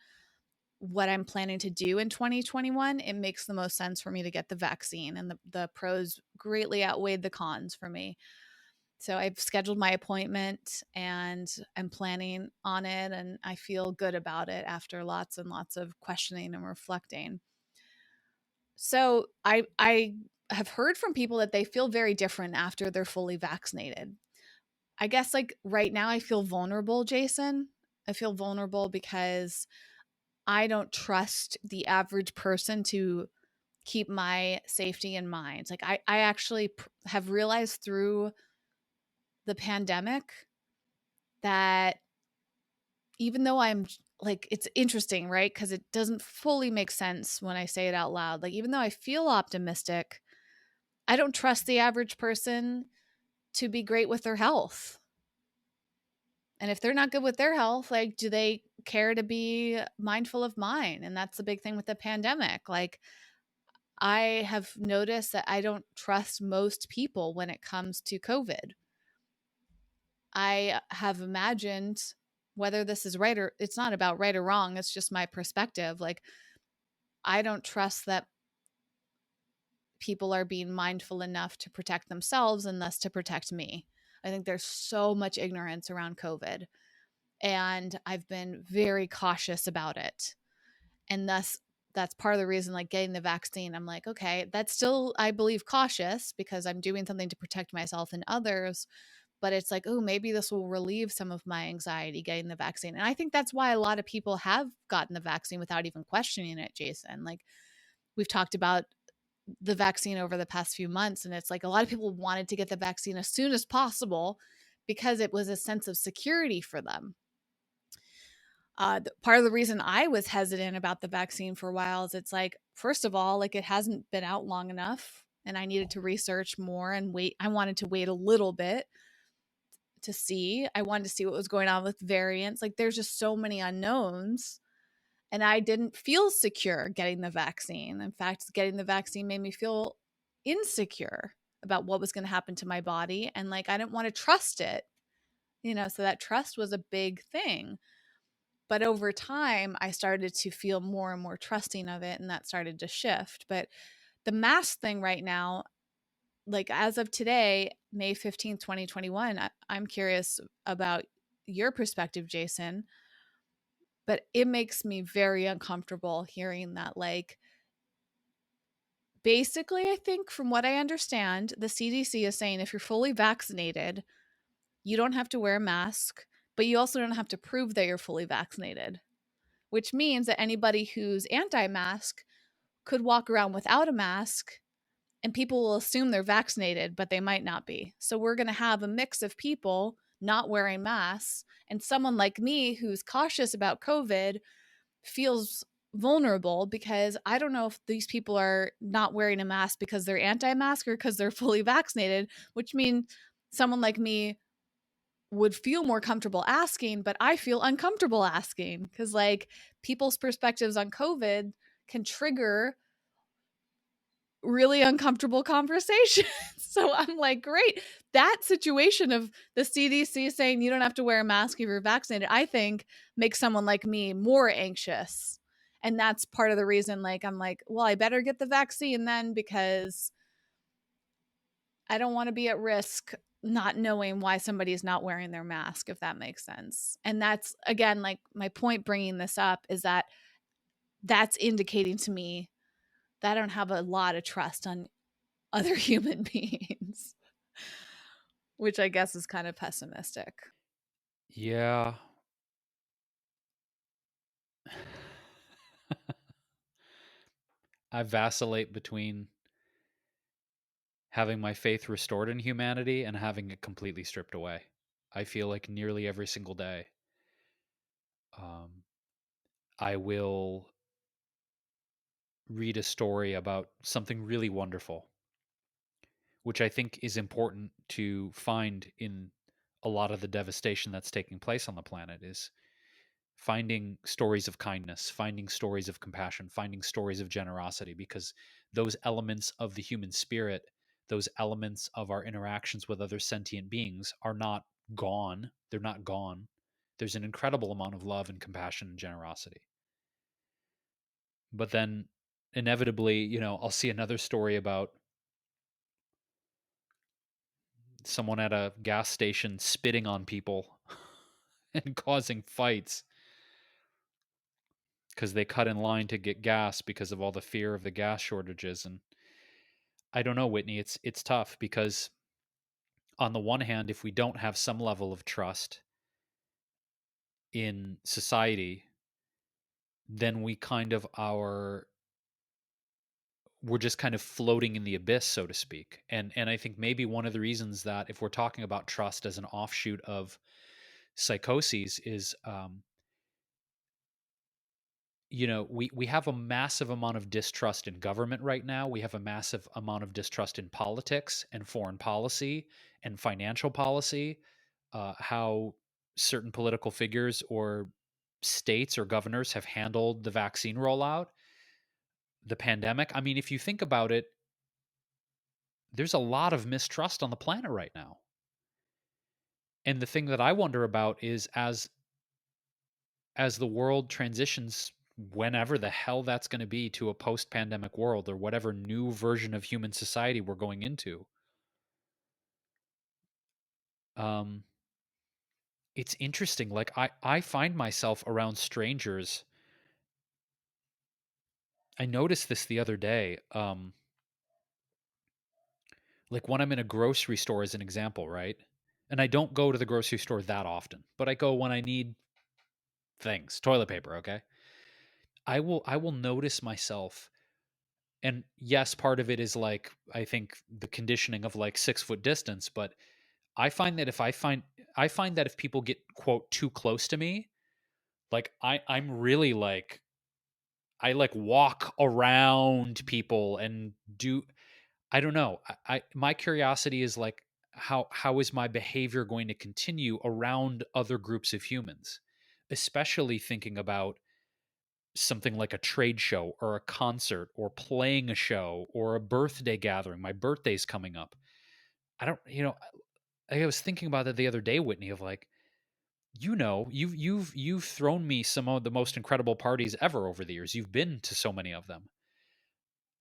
what I'm planning to do in 2021, it makes the most sense for me to get the vaccine, and the pros greatly outweighed the cons for me. So I've scheduled my appointment and I'm planning on it, and I feel good about it after lots and lots of questioning and reflecting. So I have heard from people that they feel very different after they're fully vaccinated. I guess like right now I feel vulnerable, Jason. I feel vulnerable because I don't trust the average person to keep my safety in mind. Like I actually have realized through the pandemic that even though I'm like, it's interesting, right? Because it doesn't fully make sense when I say it out loud. Like, even though I feel optimistic, I don't trust the average person to be great with their health. And if they're not good with their health, like, do they care to be mindful of mine? And that's the big thing with the pandemic. Like, I have noticed that I don't trust most people when it comes to COVID. I have imagined whether this is right or it's not about right or wrong. It's just my perspective. Like, I don't trust that people are being mindful enough to protect themselves and thus to protect me. I think there's so much ignorance around COVID, and I've been very cautious about it. And thus, that's part of the reason, like getting the vaccine, I'm like, okay, that's still, I believe, cautious because I'm doing something to protect myself and others. But it's like, oh, maybe this will relieve some of my anxiety getting the vaccine. And I think that's why a lot of people have gotten the vaccine without even questioning it, Jason. Like, we've talked about the vaccine over the past few months, and it's like a lot of people wanted to get the vaccine as soon as possible because it was a sense of security for them. Part of the reason I was hesitant about the vaccine for a while is it's like, first of all, like, it hasn't been out long enough, and I needed to research more and wait. I wanted to wait a little bit to see. I wanted to see what was going on with variants. Like, there's just so many unknowns, and I didn't feel secure getting the vaccine. In fact, getting the vaccine made me feel insecure about what was going to happen to my body, and like, I didn't want to trust it, so that trust was a big thing. But over time, I started to feel more and more trusting of it, and that started to shift. But the mask thing right now, like as of today, May 15th, 2021, I'm curious about your perspective, Jason, but it makes me very uncomfortable hearing that. Like, basically, I think from what I understand, the CDC is saying if you're fully vaccinated, you don't have to wear a mask, but you also don't have to prove that you're fully vaccinated, which means that anybody who's anti-mask could walk around without a mask and people will assume they're vaccinated, but they might not be. So we're going to have a mix of people not wearing masks, and someone like me who's cautious about COVID feels vulnerable because I don't know if these people are not wearing a mask because they're anti-mask or because they're fully vaccinated, which means someone like me would feel more comfortable asking, but I feel uncomfortable asking because, like, people's perspectives on COVID can trigger really uncomfortable conversations. So I'm like, great. That situation of the CDC saying you don't have to wear a mask if you're vaccinated, I think makes someone like me more anxious. And that's part of the reason, like, I'm like, well, I better get the vaccine then because I don't want to be at risk not knowing why somebody is not wearing their mask, if that makes sense. And that's, again, like, my point bringing this up is that that's indicating to me that I don't have a lot of trust on other human beings, which I guess is kind of pessimistic. Yeah. I vacillate between having my faith restored in humanity and having it completely stripped away. I feel like nearly every single day, um, I will read a story about something really wonderful, which I think is important to find in a lot of the devastation that's taking place on the planet, is finding stories of kindness, finding stories of compassion, finding stories of generosity, because those elements of the human spirit, those elements of our interactions with other sentient beings are not gone. They're not gone. There's an incredible amount of love and compassion and generosity. But then inevitably, I'll see another story about someone at a gas station spitting on people and causing fights because they cut in line to get gas because of all the fear of the gas shortages. And I don't know, Whitney, it's tough because on the one hand, if we don't have some level of trust in society, then we're just kind of floating in the abyss, so to speak. And I think maybe one of the reasons that, if we're talking about trust as an offshoot of psychoses, is we have a massive amount of distrust in government right now. We have a massive amount of distrust in politics and foreign policy and financial policy. How certain political figures or states or governors have handled the vaccine rollout, the pandemic. I mean, if you think about it, there's a lot of mistrust on the planet right now. And the thing that I wonder about is, as as the world transitions, whenever the hell that's going to be, to a post-pandemic world or whatever new version of human society we're going into, um, it's interesting. Like I find myself around strangers. I noticed this the other day. Like when I'm in a grocery store, as an example, right? And I don't go to the grocery store that often, but I go when I need things, toilet paper. Okay, I will notice myself. And yes, part of it is like, I think the conditioning of like 6 foot distance, but I find that I find that if people get quote too close to me, like I'm really like, I like walk around people and do, I don't know. My curiosity is like, how is my behavior going to continue around other groups of humans, especially thinking about something like a trade show or a concert or playing a show or a birthday gathering. My birthday's coming up. I don't, I was thinking about that the other day, Whitney, of like, you've thrown me some of the most incredible parties ever over the years. You've been to so many of them.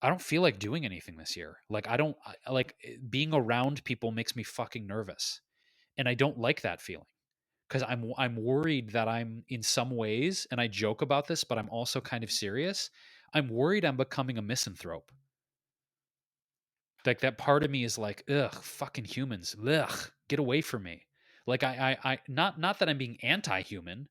I don't feel like doing anything this year. Like like being around people makes me fucking nervous. And I don't like that feeling because I'm worried that I'm in some ways, and I joke about this, but I'm also kind of serious. I'm worried I'm becoming a misanthrope. Like that part of me is like, ugh, fucking humans, ugh, get away from me. Like not that I'm being anti-human,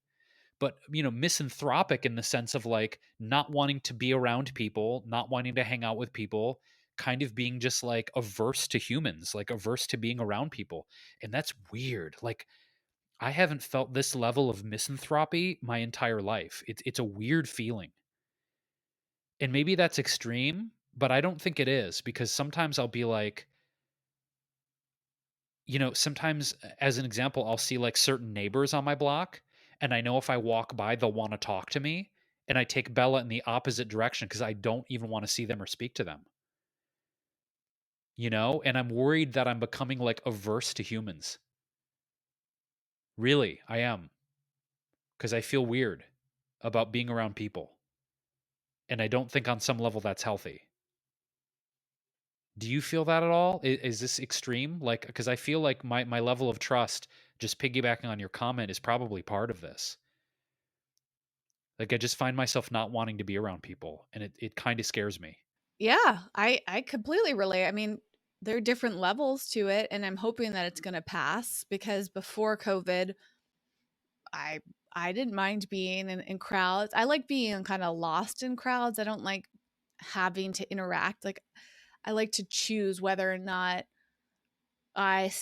but misanthropic in the sense of like not wanting to be around people, not wanting to hang out with people, kind of being just like averse to humans, like averse to being around people. And that's weird. Like I haven't felt this level of misanthropy my entire life. It's a weird feeling. And maybe that's extreme, but I don't think it is, because sometimes I'll be like, sometimes as an example, I'll see like certain neighbors on my block, and I know if I walk by, they'll want to talk to me. And I take Bella in the opposite direction because I don't even want to see them or speak to them, and I'm worried that I'm becoming like averse to humans. Really, I am, because I feel weird about being around people. And I don't think on some level that's healthy. Do you feel that at all? Is this extreme? Like, because I feel like my level of trust, just piggybacking on your comment, is probably part of this. Like, I just find myself not wanting to be around people, and it kind of scares me. Yeah, I completely relate. I mean, there are different levels to it, and I'm hoping that it's going to pass because before COVID, I I didn't mind being in crowds. I like being kind of lost in crowds. I don't like having to interact. Like I like to choose whether or not I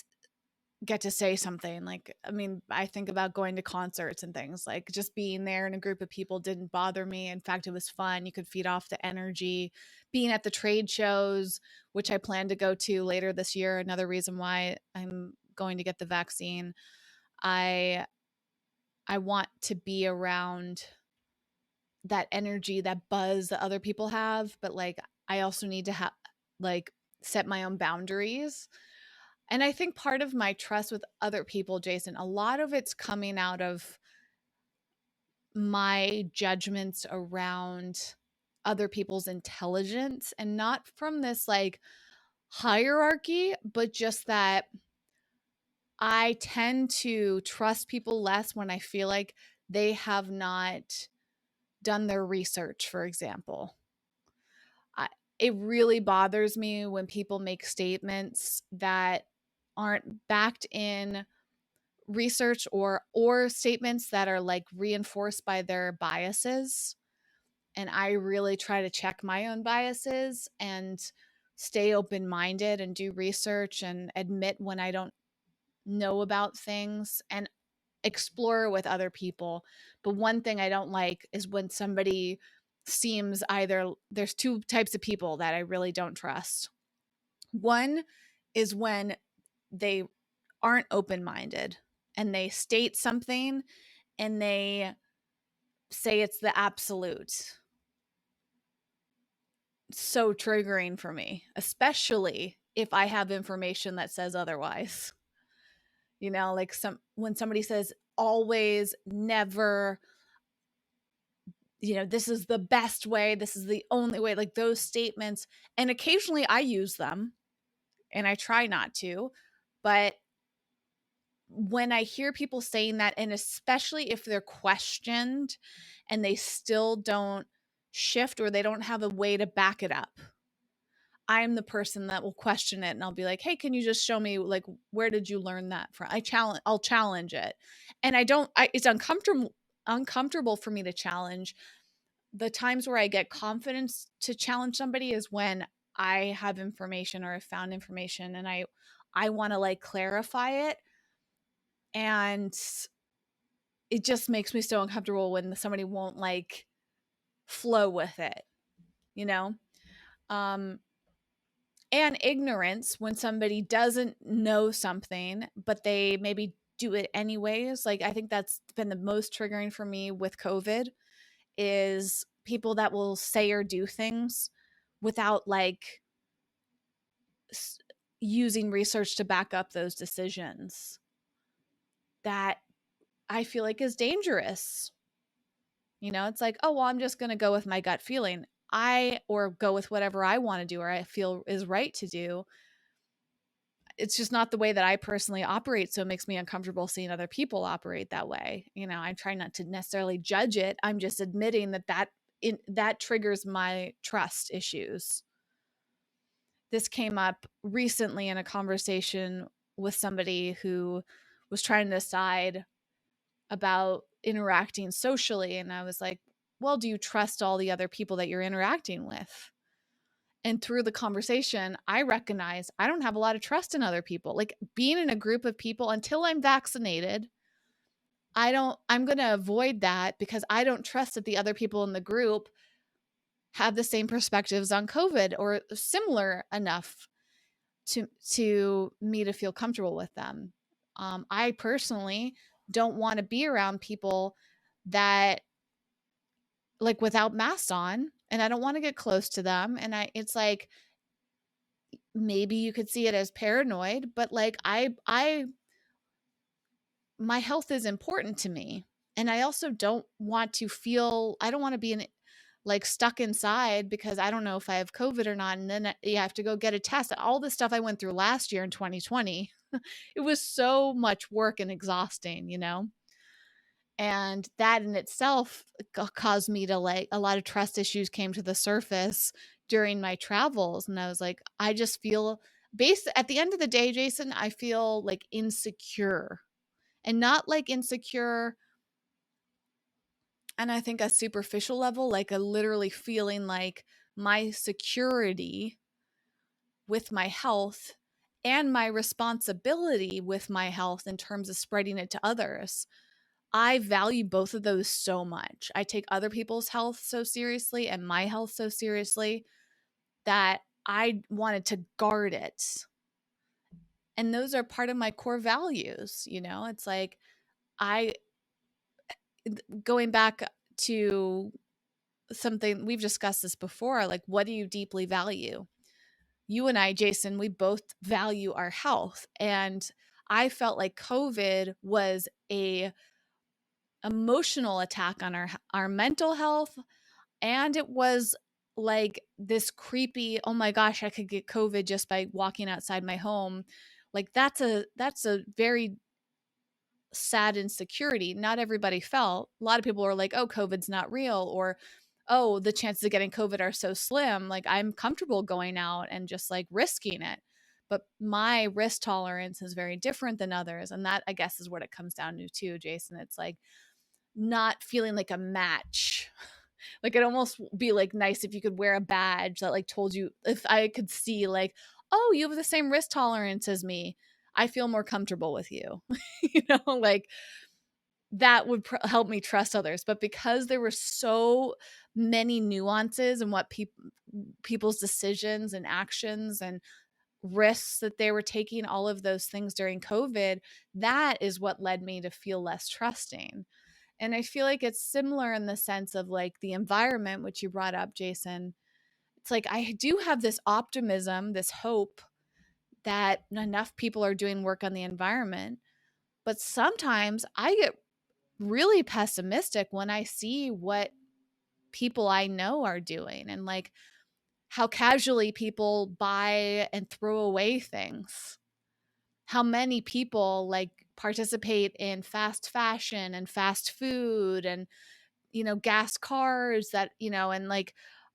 get to say something. Like, I mean, I think about going to concerts and things, like just being there in a group of people didn't bother me. In fact, it was fun. You could feed off the energy. Being at the trade shows, which I plan to go to later this year, another reason why I'm going to get the vaccine. I i want to be around that energy, that buzz that other people have, but like I also need to have like set my own boundaries. And I think part of my trust with other people, Jason, a lot of it's coming out of my judgments around other people's intelligence, and not from this like hierarchy, but just that I tend to trust people less when I feel like they have not done their research, for example. I, it really bothers me when people make statements that aren't backed in research, or statements that are like reinforced by their biases. And I really try to check my own biases and stay open-minded and do research and admit when I don't know about things and explore with other people. But one thing I don't like is when somebody seems, either there's two types of people that I really don't trust. One is when they aren't open-minded and they state something and they say it's the absolute. So triggering for me, especially if I have information that says otherwise. Like when somebody says always, never, this is the best way, this is the only way, like those statements. And occasionally I use them and I try not to, but when I hear people saying that, and especially if they're questioned and they still don't shift or they don't have a way to back it up, I'm the person that will question it, and I'll be like, "Hey, can you just show me, like, where did you learn that from?" I'll challenge it. And it's uncomfortable for me to challenge. The times where I get confidence to challenge somebody is when I have information or I found information and I want to like clarify it, and it just makes me so uncomfortable when somebody won't like flow with it, you know? Um and ignorance, when somebody doesn't know something but they maybe do it anyways. Like I think that's been the most triggering for me with COVID, is people that will say or do things without like using research to back up those decisions, that I feel like is dangerous. It's like, oh, well, I'm just going to go with my gut feeling. Or go with whatever I want to do or I feel is right to do. It's just not the way that I personally operate. So it makes me uncomfortable seeing other people operate that way. I try not to necessarily judge it. I'm just admitting that triggers my trust issues. This came up recently in a conversation with somebody who was trying to decide about interacting socially. And I was like, well, do you trust all the other people that you're interacting with? And through the conversation, I recognize I don't have a lot of trust in other people. Like being in a group of people until I'm vaccinated, I'm going to avoid that because I don't trust that the other people in the group have the same perspectives on COVID or similar enough to me to feel comfortable with them. I personally don't want to be around people that like without masks on, and I don't want to get close to them. And it's like, maybe you could see it as paranoid, but like my health is important to me. And I also don't want to be like stuck inside because I don't know if I have COVID or not. And then you have to go get a test. All the stuff I went through last year in 2020, it was so much work and exhausting. And that in itself caused me to like, a lot of trust issues came to the surface during my travels. And I was like, I just feel at the end of the day, Jason, I feel like insecure, and not like insecure. And I think a superficial level, like a literally feeling like my security with my health and my responsibility with my health in terms of spreading it to others. I value both of those so much. I take other people's health so seriously and my health so seriously that I wanted to guard it. And those are part of my core values. It's like going back to something we've discussed this before, like, what do you deeply value? You and I, Jason, we both value our health. And I felt like COVID was a emotional attack on our mental health. And it was like this creepy, oh my gosh, I could get COVID just by walking outside my home. Like that's a very sad insecurity. Not everybody felt. A lot of people were like, oh, COVID's not real, or oh, the chances of getting COVID are so slim. Like I'm comfortable going out and just like risking it. But my risk tolerance is very different than others. And that, I guess, is what it comes down to too, Jason. It's like not feeling like a match. Like it'd almost be like nice if you could wear a badge that like told you, if I could see like, oh, you have the same risk tolerance as me, I feel more comfortable with you. Like that would help me trust others. But because there were so many nuances in what people's decisions and actions and risks that they were taking, all of those things during COVID, that is what led me to feel less trusting. And I feel like it's similar in the sense of like the environment, which you brought up, Jason. It's like I do have this optimism, this hope that enough people are doing work on the environment. But sometimes I get really pessimistic when I see what people I know are doing, and like how casually people buy and throw away things. How many people like participate in fast fashion and fast food and, gas cars that, and like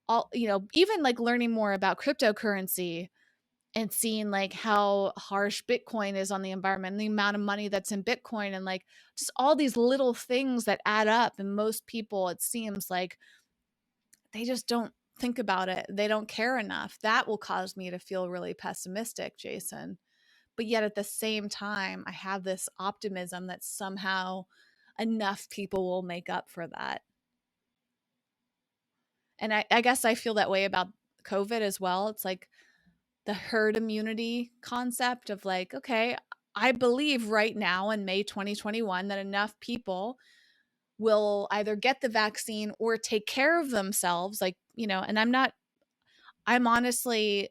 all, even like learning more about cryptocurrency and seeing like how harsh Bitcoin is on the environment and the amount of money that's in Bitcoin and like just all these little things that add up. And most people, it seems like they just don't think about it. They don't care enough. That will cause me to feel really pessimistic, Jason. But yet at the same time, I have this optimism that somehow enough people will make up for that. And I guess I feel that way about COVID as well. It's like the herd immunity concept of like, okay, I believe right now in May 2021 that enough people will either get the vaccine or take care of themselves. Like, and I'm honestly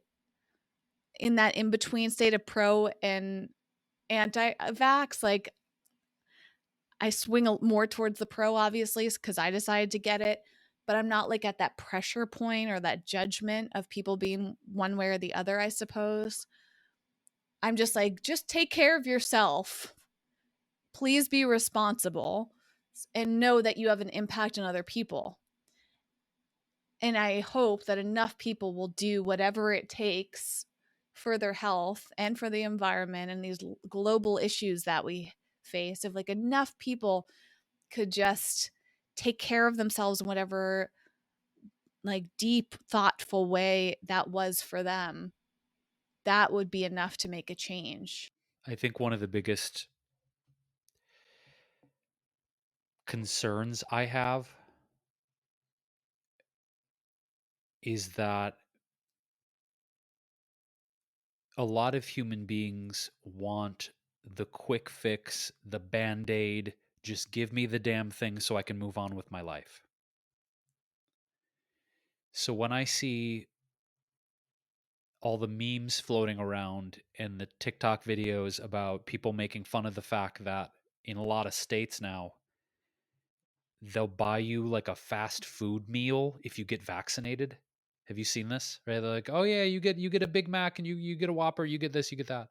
in that in between state of pro and anti vax. Like, I swing more towards the pro, obviously, because I decided to get it. But I'm not like at that pressure point or that judgment of people being one way or the other, I suppose. I'm just like, just take care of yourself. Please be responsible and know that you have an impact on other people. And I hope that enough people will do whatever it takes for their health and for the environment and these global issues that we face. If like enough people could just take care of themselves in whatever like deep, thoughtful way that was for them, that would be enough to make a change. I think one of the biggest concerns I have is that a lot of human beings want the quick fix, the band aid, just give me the damn thing so I can move on with my life. So when I see all the memes floating around and the TikTok videos about people making fun of the fact that in a lot of states now, they'll buy you like a fast food meal if you get vaccinated. Have you seen this? Right? They're like, "Oh yeah, you get a Big Mac and you get a Whopper, you get this, you get that."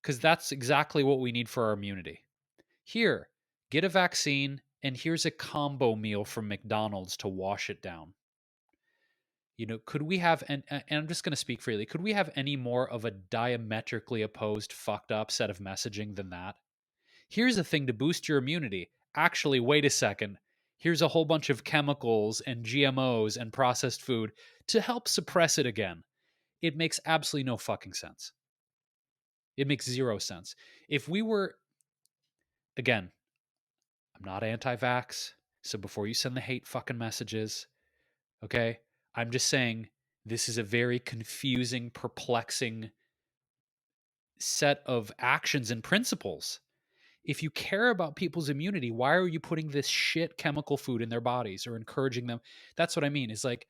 Cuz that's exactly what we need for our immunity. Here, get a vaccine and here's a combo meal from McDonald's to wash it down. Could we have, and I'm just going to speak freely, could we have any more of a diametrically opposed, fucked up set of messaging than that? Here's a thing to boost your immunity. Actually, wait a second. Here's a whole bunch of chemicals and GMOs and processed food to help suppress it again. It makes absolutely no fucking sense. It makes zero sense. If we were, again, I'm not anti vax. So before you send the hate fucking messages, okay? I'm just saying this is a very confusing, perplexing set of actions and principles. If you care about people's immunity, why are you putting this shit chemical food in their bodies or encouraging them? That's what I mean. Is like,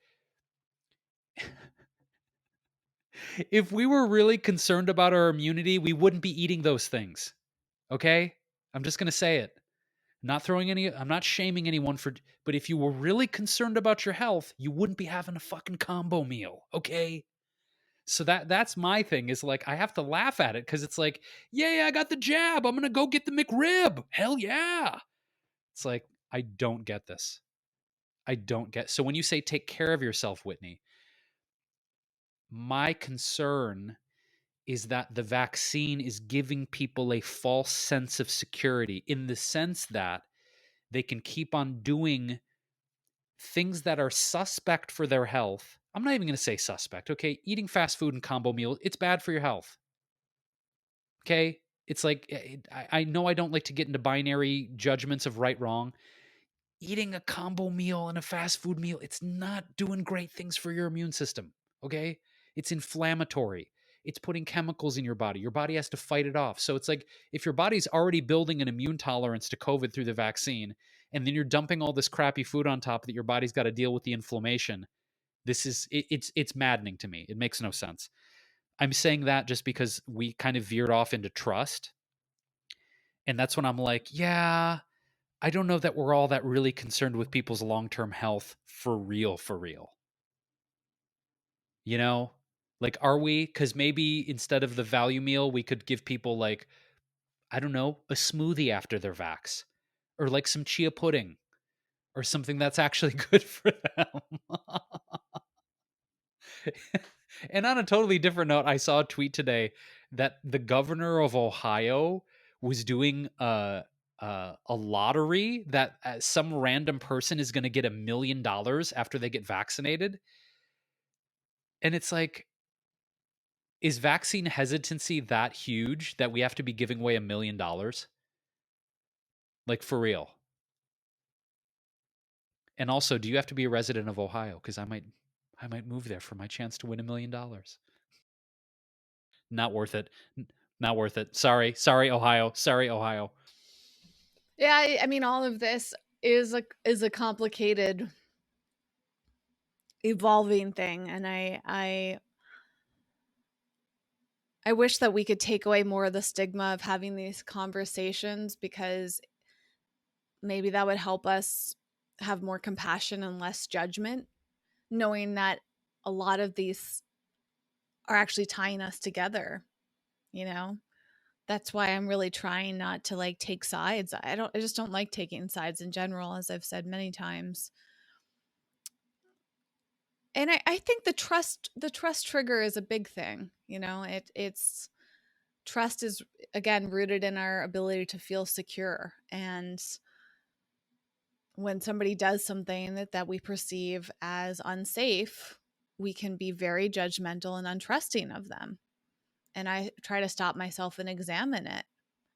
if we were really concerned about our immunity, we wouldn't be eating those things. Okay? I'm just going to say it. I'm not shaming anyone for, but if you were really concerned about your health, you wouldn't be having a fucking combo meal. Okay? So that's my thing, is like I have to laugh at it because it's like, yeah, I got the jab. I'm gonna go get the McRib. Hell yeah. It's like, I don't get this. I don't get. So when you say take care of yourself, Whitney, my concern is that the vaccine is giving people a false sense of security, in the sense that they can keep on doing things that are suspect for their health. I'm not even going to say suspect. Okay. Eating fast food and combo meal, it's bad for your health. Okay. It's like, I know I don't like to get into binary judgments of right, wrong. Eating a combo meal and a fast food meal, it's not doing great things for your immune system. Okay. It's inflammatory. It's putting chemicals in your body. Your body has to fight it off. So it's like, if your body's already building an immune tolerance to COVID through the vaccine, and then you're dumping all this crappy food on top that your body's got to deal with the inflammation, it's maddening to me. It makes no sense. I'm saying that just because we kind of veered off into trust. And that's when I'm like, yeah, I don't know that we're all that really concerned with people's long-term health for real, for real. You know? Like, are we? Because maybe instead of the value meal, we could give people, like, I don't know, a smoothie after their vax, or like some chia pudding, or something that's actually good for them. And on a totally different note, I saw a tweet today that the governor of Ohio was doing a lottery that some random person is going to get $1 million after they get vaccinated. And it's like, is vaccine hesitancy that huge that we have to be giving away $1 million? Like, for real? And also, do you have to be a resident of Ohio? Because I might move there for my chance to win $1 million. Not worth it. Not worth it. Sorry, Ohio. Sorry, Ohio. Yeah, I mean, all of this is a complicated, evolving thing, and I wish that we could take away more of the stigma of having these conversations, because maybe that would help us have more compassion and less judgment, knowing that a lot of these are actually tying us together, you know? That's why I'm really trying not to like take sides. I just don't like taking sides in general, as I've said many times. And I think the trust trigger is a big thing. You know, it's trust is, again, rooted in our ability to feel secure. And when somebody does something that we perceive as unsafe, we can be very judgmental and untrusting of them. And I try to stop myself and examine it,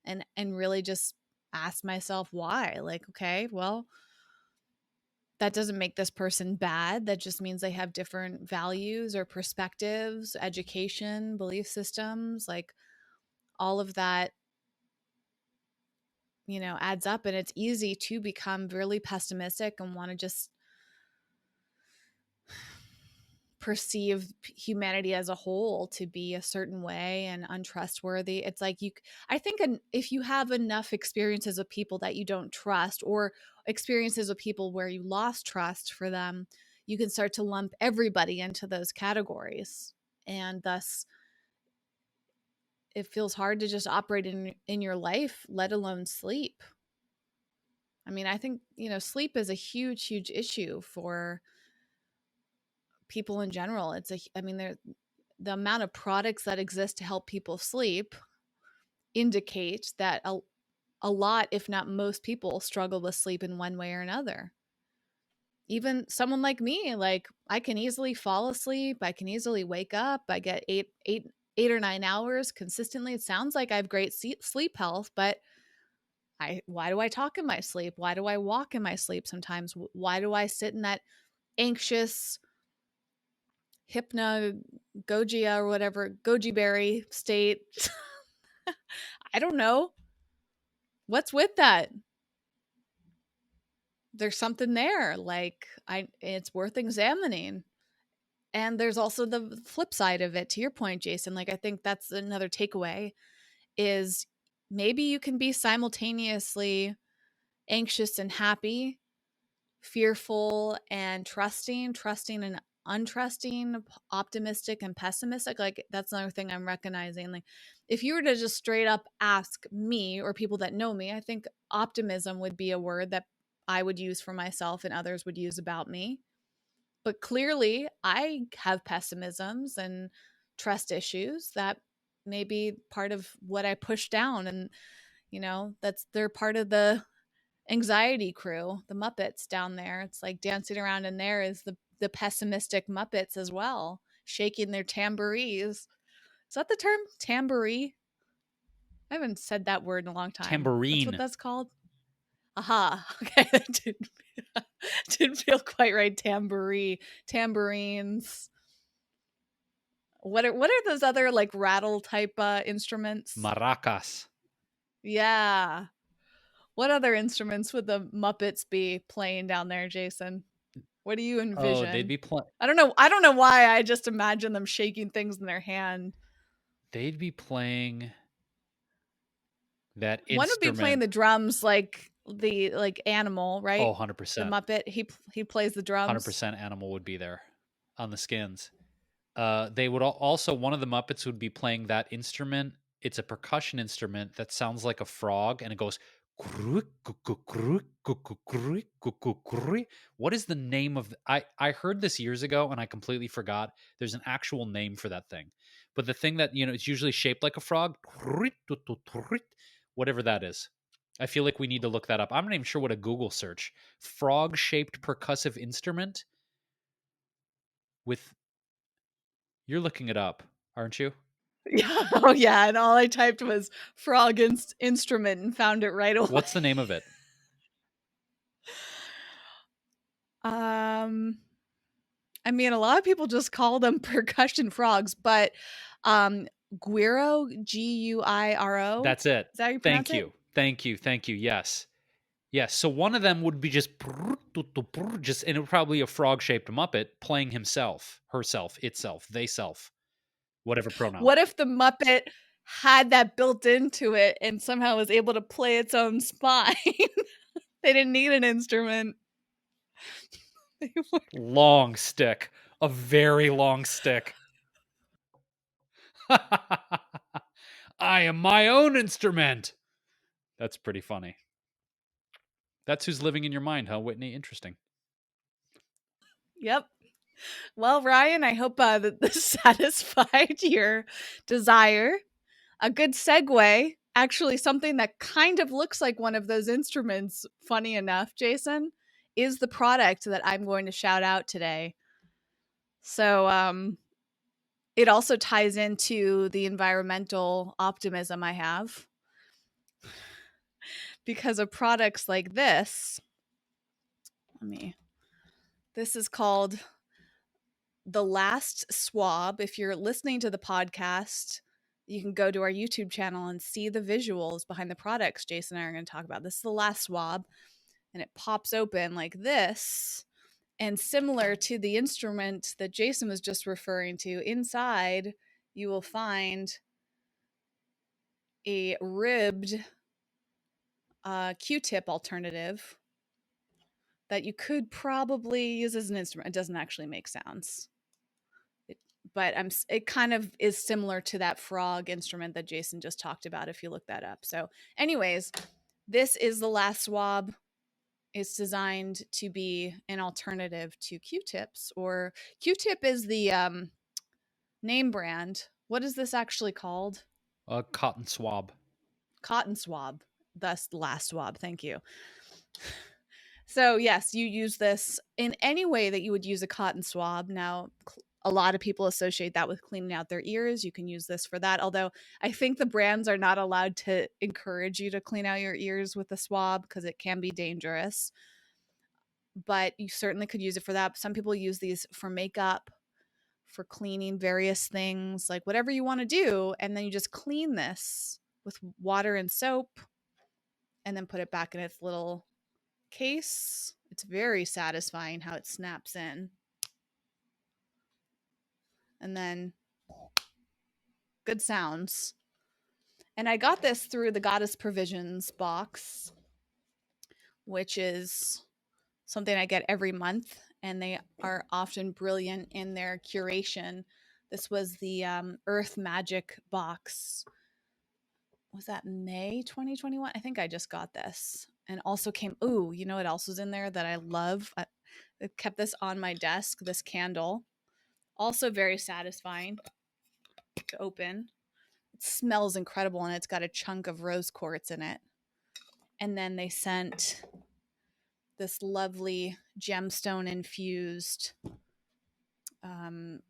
and really just ask myself why. Like, okay, well, that doesn't make this person bad. That just means they have different values or perspectives, education, belief systems, like all of that, adds up. And it's easy to become really pessimistic and want to just perceive humanity as a whole to be a certain way and untrustworthy. It's like I think if you have enough experiences of people that you don't trust, or experiences of people where you lost trust for them, you can start to lump everybody into those categories. And thus it feels hard to just operate in your life, let alone sleep. I mean, I think, sleep is a huge, huge issue for people in general. The amount of products that exist to help people sleep indicate that a lot, if not most people, struggle with sleep in one way or another. Even someone like me, like, I can easily fall asleep. I can easily wake up. I get 8 or 9 hours consistently. It sounds like I have great sleep health, but why do I talk in my sleep? Why do I walk in my sleep sometimes? Why do I sit in that anxious hypnagogia or whatever, goji berry state? I don't know. What's with that? There's something there. Like, it's worth examining. And there's also the flip side of it, to your point, Jason. Like, I think that's another takeaway, is maybe you can be simultaneously anxious and happy, fearful and trusting and untrusting, optimistic and pessimistic. Like, that's another thing I'm recognizing. Like, if you were to just straight up ask me or people that know me, I think optimism would be a word that I would use for myself and others would use about me. But clearly I have pessimisms and trust issues that may be part of what I push down. And, they're part of the anxiety crew, the Muppets down there. It's like dancing around in there is the pessimistic Muppets as well, shaking their tambourines. Is that the term? Tambourine? I haven't said that word in a long time. That's what Tambourine. that's called? Aha. Okay. That didn't feel quite right. Tambourine. Tambourines. What are those other like rattle type instruments? Maracas. Yeah. What other instruments would the Muppets be playing down there, Jason? What do you envision? Oh, they'd be playing. I don't know why I just imagine them shaking things in their hand. They'd be playing that One would be playing instrument. the drums like the like animal, right? Oh, The 100%. Muppet. He plays the drums. 100% animal would be there on the skins. They would also, one of the Muppets would be playing that instrument. It's a percussion instrument that sounds like a frog, and it goes. What is the name of? I heard this years ago, and I completely forgot. There's an actual name for that thing, but the thing that it's usually shaped like a frog, whatever that is. I feel like we need to look that up. I'm not even sure what a Google search frog-shaped percussive instrument with. You're looking it up, aren't you? Yeah. Oh yeah. And all I typed was frog instrument and found it right away. What's the name of it? I mean, a lot of people just call them percussion frogs, but Guiro, Guiro. That's it. Is that how you pronounce Thank it? you. Thank you. Thank you. Yes. Yes. So one of them would be just and it would probably be a frog-shaped Muppet playing himself, herself, itself, they self, whatever pronoun. What if the Muppet had that built into it and somehow was able to play its own spine? They didn't need an instrument. Long stick. A very long stick. I am my own instrument. That's pretty funny. That's who's living in your mind, huh, Whitney? Interesting. Yep. Well, Ryan, I hope that this satisfied your desire. A good segue, actually, something that kind of looks like one of those instruments, funny enough, Jason, is the product that I'm going to shout out today. So, it also ties into the environmental optimism I have because of products like this. This is called the Last Swab. If you're listening to the podcast, you can go to our YouTube channel and see the visuals behind the products Jason and I are going to talk about. This is the Last Swab, and it pops open like this. And similar to the instrument that Jason was just referring to, inside you will find a ribbed Q-tip alternative that you could probably use as an instrument. It doesn't actually make sounds. But it kind of is similar to that frog instrument that Jason just talked about if you look that up. So anyways, this is the Last Swab. It's designed to be an alternative to Q-tips, or Q-tip is the name brand. What is this actually called? A cotton swab. Cotton swab, thus Last Swab. Thank you. So yes, you use this in any way that you would use a cotton swab. Now, a lot of people associate that with cleaning out their ears. You can use this for that. Although I think the brands are not allowed to encourage you to clean out your ears with a swab because it can be dangerous. But you certainly could use it for that. Some people use these for makeup, for cleaning various things, like whatever you want to do. And then you just clean this with water and soap and then put it back in its little case. It's very satisfying how it snaps in. And then good sounds. And I got this through the Goddess Provisions box, which is something I get every month, and they are often brilliant in their curation. This was the Earth Magic box. Was that May 2021? I think I just got this. And also came, you know what else was in there that I love? I kept this on my desk, this candle. Also very satisfying to open. It smells incredible, and it's got a chunk of rose quartz in it. And then they sent this lovely gemstone infused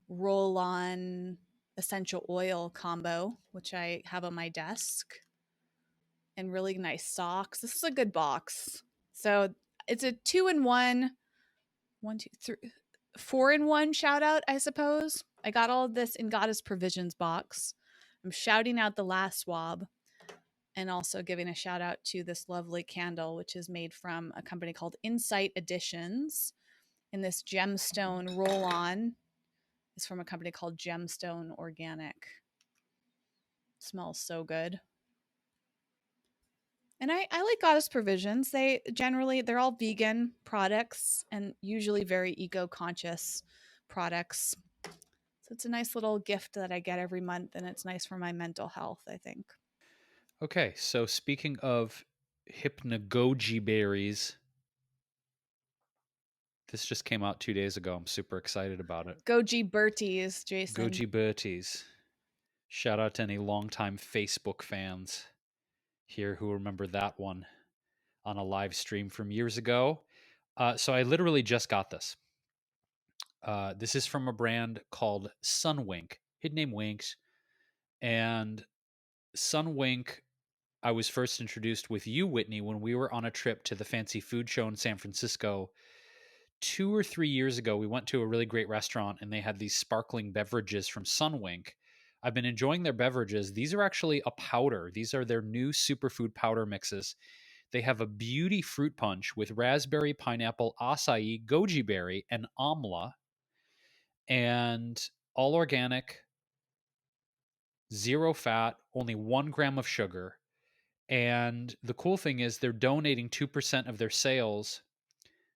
roll-on essential oil combo, which I have on my desk, and really nice socks. This is a good box. So it's a 2-in-1, 1, 2, 3, 4-in-1 shout out, I suppose. I got all of this in Goddess Provisions box. I'm shouting out the Last Swab, and also giving a shout out to this lovely candle, which is made from a company called Insight Editions. And this gemstone roll-on is from a company called Gemstone Organic. Smells so good. And I like Goddess Provisions. They're all vegan products and usually very eco-conscious products. So it's a nice little gift that I get every month, and it's nice for my mental health, I think. Okay, so speaking of hypnagogia berries, this just came out 2 days ago. I'm super excited about it. Goji Berties, Jason. Goji berties. Shout out to any longtime Facebook fans here who remember that one on a live stream from years ago. So I literally just got this. This is from a brand called Sunwink. Hidden name Winks. And Sunwink, I was first introduced with you, Whitney, when we were on a trip to the fancy food show in San Francisco 2 or 3 years ago. We went to a really great restaurant and they had these sparkling beverages from Sunwink. I've been enjoying their beverages. These are actually a powder. These are their new superfood powder mixes. They have a beauty fruit punch with raspberry, pineapple, acai, goji berry, and amla, and all organic, zero fat, only 1 gram of sugar. And the cool thing is they're donating 2% of their sales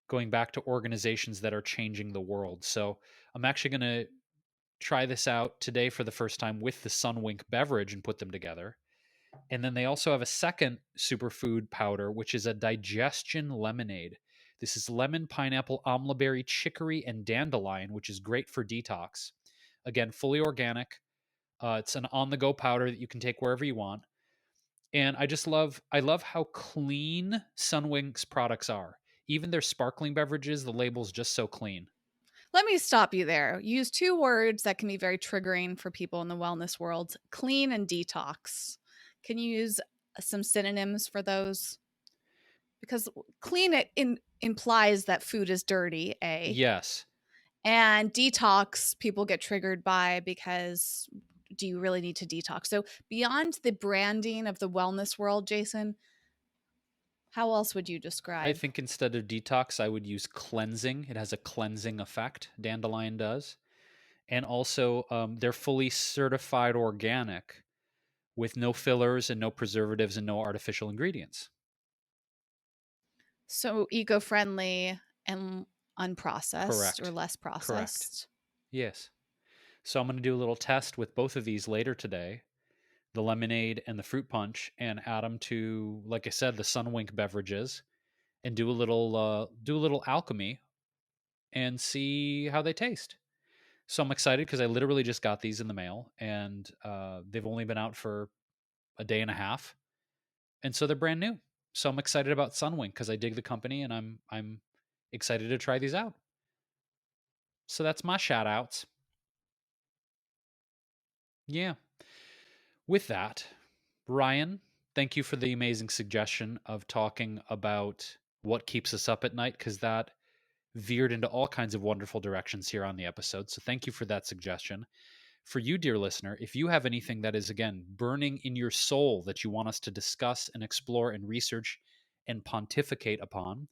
going back to organizations that are changing the world. So I'm actually going to try this out today for the first time with the Sunwink beverage and put them together. And then they also have a second superfood powder, which is a Digestion Lemonade. This is lemon, pineapple, amla berry, chicory, and dandelion, which is great for detox. Again, fully organic. It's an on-the-go powder that you can take wherever you want. And I love how clean Sunwink's products are. Even their sparkling beverages, the label's just so clean. Let me stop you there. You use two words that can be very triggering for people in the wellness world: clean and detox. Can you use some synonyms for those? Because clean implies that food is dirty, A. Yes. And detox, people get triggered by because do you really need to detox? So, beyond the branding of the wellness world, Jason, how else would you I describe? think instead of detox, I would use cleansing. It has a cleansing effect. Dandelion does. And also, they're fully certified organic with no fillers and no preservatives and no artificial ingredients. So, eco friendly and unprocessed or Correct. less Correct. processed. Yes. So I'm going to do a little test with both of these later today, the lemonade and the fruit punch, and add them to, like I said, the Sunwink beverages, and do a little alchemy and see how they taste. So I'm excited because I literally just got these in the mail, and they've only been out for a day and a half, and so they're brand new. So I'm excited about Sunwink because I dig the company, and I'm excited to try these out. So that's my shout outs. Yeah. With that, Ryan, thank you for the amazing suggestion of talking about what keeps us up at night, because that veered into all kinds of wonderful directions here on the episode. So thank you for that suggestion. For you, dear listener, if you have anything that is, again, burning in your soul that you want us to discuss and explore and research and pontificate upon,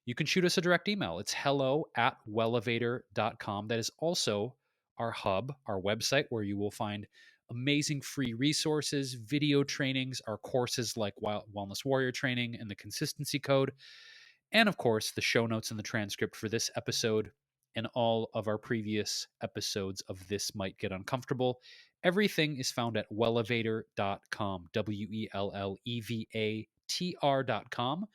you can shoot us a direct email. It's hello@wellevator.com. That is also our hub, our website, where you will find amazing free resources, video trainings, our courses like Wellness Warrior Training and the Consistency Code, and of course, the show notes and the transcript for this episode and all of our previous episodes of This Might Get Uncomfortable. Everything is found at wellevator.com, WELLEVATR.com.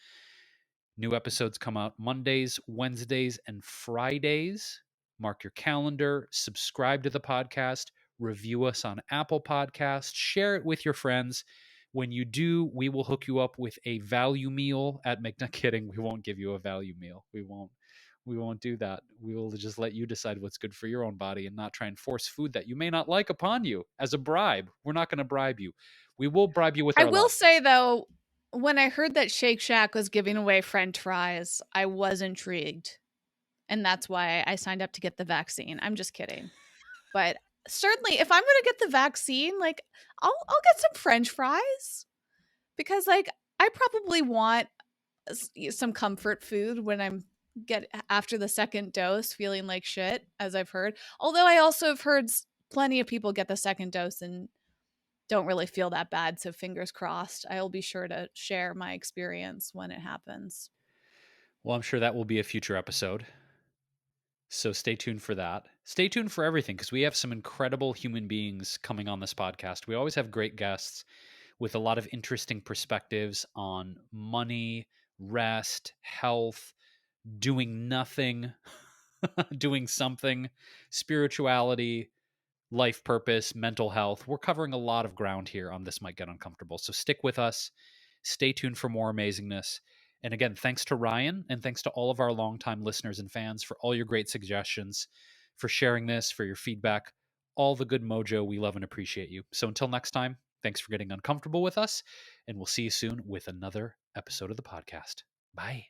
New episodes come out Mondays, Wednesdays, and Fridays. Mark your calendar, subscribe to the podcast, review us on Apple Podcasts, share it with your friends. When you do, we will hook you up with a value meal at Not kidding, we won't give you a value meal. We won't do that. We will just let you decide what's good for your own body and not try and force food that you may not like upon you as a bribe. We're not going to bribe you. We will bribe you with I our will love. say though, when I heard that Shake Shack was giving away French fries, I was intrigued. And that's why I signed up to get the vaccine. I'm just kidding. But certainly if I'm going to get the vaccine, like I'll get some French fries because like I probably want some comfort food when I'm get after the second dose feeling like shit, as I've heard. Although I also have heard plenty of people get the second dose and don't really feel that bad. So fingers crossed. I'll be sure to share my experience when it happens. Well, I'm sure that will be a future episode. So stay tuned for that. Stay tuned for everything because we have some incredible human beings coming on this podcast. We always have great guests with a lot of interesting perspectives on money, rest, health, doing nothing, doing something, spirituality, life purpose, mental health. We're covering a lot of ground here on This Might Get Uncomfortable. So stick with us. Stay tuned for more amazingness. And again, thanks to Ryan and thanks to all of our longtime listeners and fans for all your great suggestions, for sharing this, for your feedback, all the good mojo. We love and appreciate you. So until next time, thanks for getting uncomfortable with us, and we'll see you soon with another episode of the podcast. Bye.